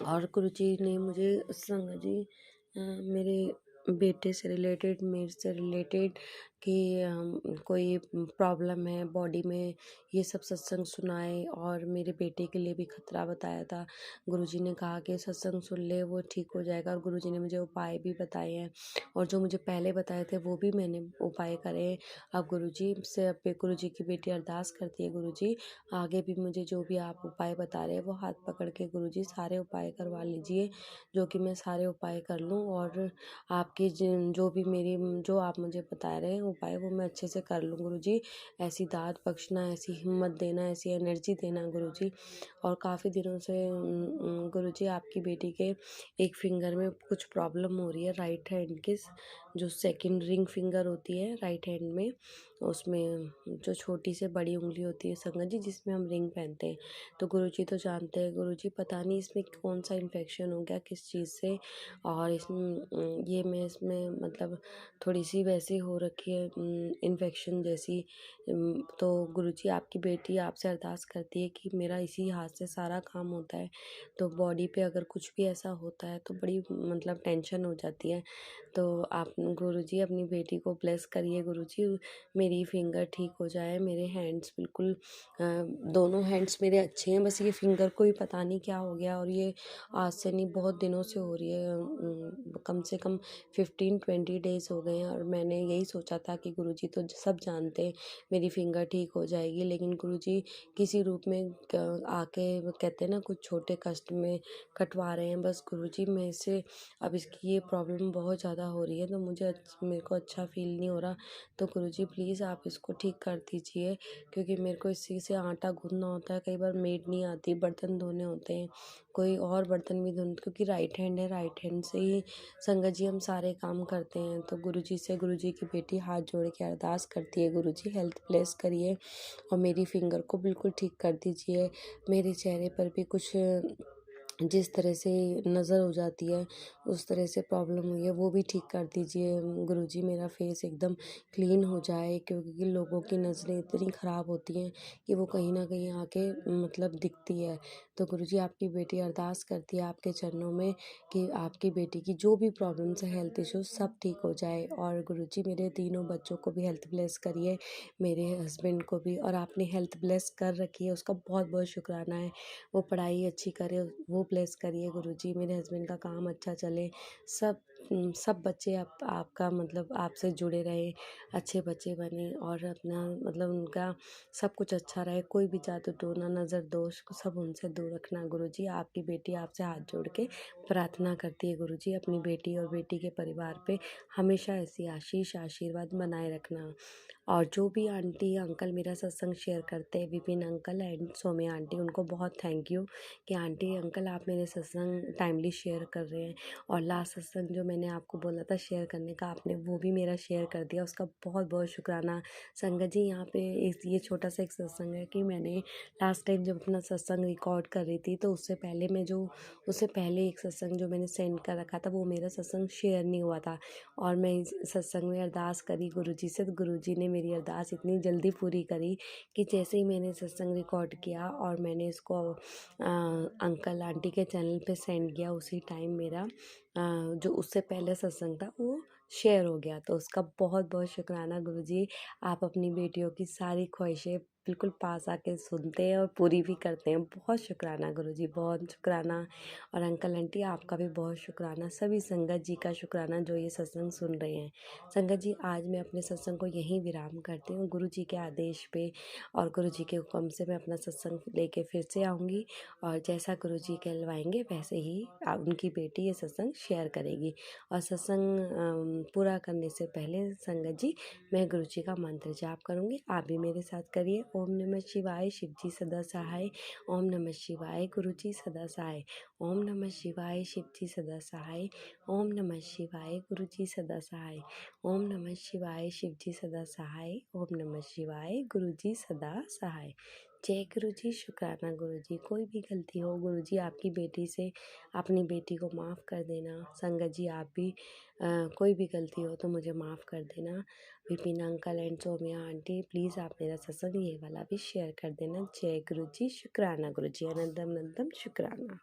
और गुरुजी ने मुझे संगत जी मेरे बेटे से रिलेटेड, मेरे से रिलेटेड कि कोई प्रॉब्लम है बॉडी में, ये सब सत्संग सुनाए, और मेरे बेटे के लिए भी खतरा बताया था। गुरुजी ने कहा कि सत्संग सुन ले वो ठीक हो जाएगा, और गुरुजी ने मुझे उपाय भी बताए हैं, और जो मुझे पहले बताए थे वो भी मैंने उपाय करे हैं। अब गुरुजी से, अब गुरुजी की बेटी अरदास करती है, गुरुजी आगे भी मुझे जो भी आप उपाय बता रहे हैं वो हाथ पकड़ के गुरुजी सारे उपाय करवा लीजिए, जो कि मैं सारे उपाय कर लूँ, और आपकी जो भी मेरी जो आप मुझे बता रहे हैं उपाय वो मैं अच्छे से कर लूँ गुरुजी। ऐसी दात बख्शना, ऐसी हिम्मत देना, ऐसी एनर्जी देना गुरुजी। और काफ़ी दिनों से गुरुजी आपकी बेटी के एक फिंगर में कुछ प्रॉब्लम हो रही है, राइट हैंड की जो सेकंड रिंग फिंगर होती है राइट हैंड में, उसमें जो छोटी से बड़ी उंगली होती है संगत जी, जिसमें हम रिंग पहनते हैं। तो गुरुजी तो जानते हैं गुरुजी, पता नहीं इसमें कौन सा इन्फेक्शन हो गया किस चीज़ से, और इसमें ये मैं इसमें मतलब थोड़ी सी वैसी हो रखी है इन्फेक्शन जैसी। तो गुरुजी, आपकी बेटी आपसे अरदास करती है कि मेरा इसी हाथ से सारा काम होता है, तो बॉडी पे अगर कुछ भी ऐसा होता है तो बड़ी मतलब टेंशन हो जाती है। तो आप गुरुजी अपनी बेटी को ब्लेस करिए गुरुजी, मेरी फिंगर ठीक हो जाए, मेरे हैंड्स बिल्कुल दोनों हैंड्स मेरे अच्छे हैं, बस ये फिंगर को ही पता नहीं क्या हो गया, और ये आज से नहीं बहुत दिनों से हो रही है, कम से कम 15-20 डेज़ हो गए हैं। और मैंने यही सोचा था कि गुरुजी तो सब जानते हैं मेरी फिंगर ठीक हो जाएगी, लेकिन गुरुजी किसी रूप में आके वो कहते हैं ना कुछ छोटे कष्ट में कटवा रहे हैं। बस गुरुजी मैं इससे अब इसकी ये प्रॉब्लम बहुत ज़्यादा हो रही है, तो मेरे को अच्छा फील नहीं हो रहा। तो गुरुजी प्लीज़ आप इसको ठीक कर दीजिए, क्योंकि मेरे को इसी से आटा गूँथना होता है, कई बार मेड नहीं आती, बर्तन धोने होते हैं, कोई और बर्तन भी धोने, क्योंकि राइट हैंड है, राइट हैंड से ही संगत जी हम सारे काम करते हैं। तो गुरुजी से गुरुजी की बेटी हाथ जोड़ के अरदास करती है, गुरुजी हेल्थ ब्लेस करिए और मेरी फिंगर को बिल्कुल ठीक कर दीजिए। मेरे चेहरे पर भी कुछ जिस तरह से नज़र हो जाती है, उस तरह से प्रॉब्लम हुई है वो भी ठीक कर दीजिए गुरुजी। मेरा फेस एकदम क्लीन हो जाए, क्योंकि लोगों की नज़रें इतनी ख़राब होती हैं कि वो कहीं न कहीं आके मतलब दिखती है। तो गुरुजी, आपकी बेटी अरदास करती है आपके चरणों में कि आपकी बेटी की जो भी प्रॉब्लम्स है, हेल्थ इश्यूज़ सब ठीक हो जाए। और गुरुजी, मेरे तीनों बच्चों को भी हेल्थ ब्लेस करिए, मेरे हस्बैंड को भी। और आपने हेल्थ ब्लेस कर रखी है उसका बहुत-बहुत शुक्राना है। वो पढ़ाई अच्छी करे, वो ब्लेस करिए गुरुजी। मेरे हस्बैंड का काम अच्छा चले, सब सब बच्चे आपका मतलब आपसे जुड़े रहे, अच्छे बच्चे बने और अपना मतलब उनका सब कुछ अच्छा रहे। कोई भी जादू टोना नज़र दोष को सब उनसे दूर रखना गुरुजी। आपकी बेटी आपसे हाथ जोड़ के प्रार्थना करती है गुरुजी, अपनी बेटी और बेटी के परिवार पे हमेशा ऐसी आशीष आशीर्वाद बनाए रखना। और जो भी आंटी अंकल मेरा सत्संग शेयर करते हैं, Vipin uncle and Saumya aunty, उनको बहुत थैंक यू कि आंटी अंकल आप मेरे सत्संग टाइमली शेयर कर रहे हैं। और लास्ट सत्संग जो मैंने आपको बोला था शेयर करने का, आपने वो भी मेरा शेयर कर दिया, उसका बहुत बहुत शुक्राना। संगत जी, यहाँ पे ये छोटा सा एक सत्संग है कि मैंने लास्ट टाइम जब अपना सत्संग रिकॉर्ड कर रही थी, तो उससे पहले एक सत्संग जो मैंने सेंड कर रखा था, वो मेरा सत्संग शेयर नहीं हुआ था। और मैं इस सत्संग में अरदास करी गुरुजी से, तो गुरुजी ने मेरी अरदास इतनी जल्दी पूरी करी कि जैसे ही मैंने सत्संग रिकॉर्ड किया और मैंने इसको अंकल आंटी के चैनल पे सेंड किया, उसी टाइम मेरा जो उससे पहले सत्संग था वो शेयर हो गया। तो उसका बहुत बहुत शुक्राना गुरुजी। आप अपनी बेटियों की सारी ख्वाहिशें बिल्कुल पास आके सुनते हैं और पूरी भी करते हैं। बहुत शुक्राना गुरुजी, बहुत शुक्राना। और अंकल आंटी आपका भी बहुत शुक्राना, सभी संगत जी का शुक्राना जो ये सत्संग सुन रहे हैं। संगत जी, आज मैं अपने सत्संग को यहीं विराम करती हूँ गुरु जी के आदेश पे, और गुरु जी के हुक्म से मैं अपना सत्संग लेके फिर से आऊँगी। और जैसा गुरु जी कहलवाएंगे वैसे ही उनकी बेटी ये सत्संग शेयर करेगी। और सत्संग पूरा करने से पहले संगत जी, मैं गुरु जी का मंत्र जाप करूँगी, आप भी मेरे साथ करिए। ओम नमः शिवाय, शिव जी सदा सहाय। ओम नमः शिवाय, गुरु जी सदा सहाय। ओम नमः शिवाय, शिव जी सदा सहाय। ओम नमः शिवाय, गुरु जी सदा सहाय। ओम नमः शिवाय, शिव जी सदा सहाय। ओम नमः शिवाय, गुरु जी सदा सहाय। जय गुरु जी। शुक्राना गुरु जी। कोई भी गलती हो गुरु जी, आपकी बेटी से अपनी बेटी को माफ़ कर देना। संगत जी, आप भी कोई भी गलती हो तो मुझे माफ़ कर देना। Vipin uncle and Saumya aunty, please आप मेरा सत्संग ये वाला भी शेयर कर देना। जय गुरु जी। शुक्राना गुरु जी। अनंतम अनंतम शुक्राना।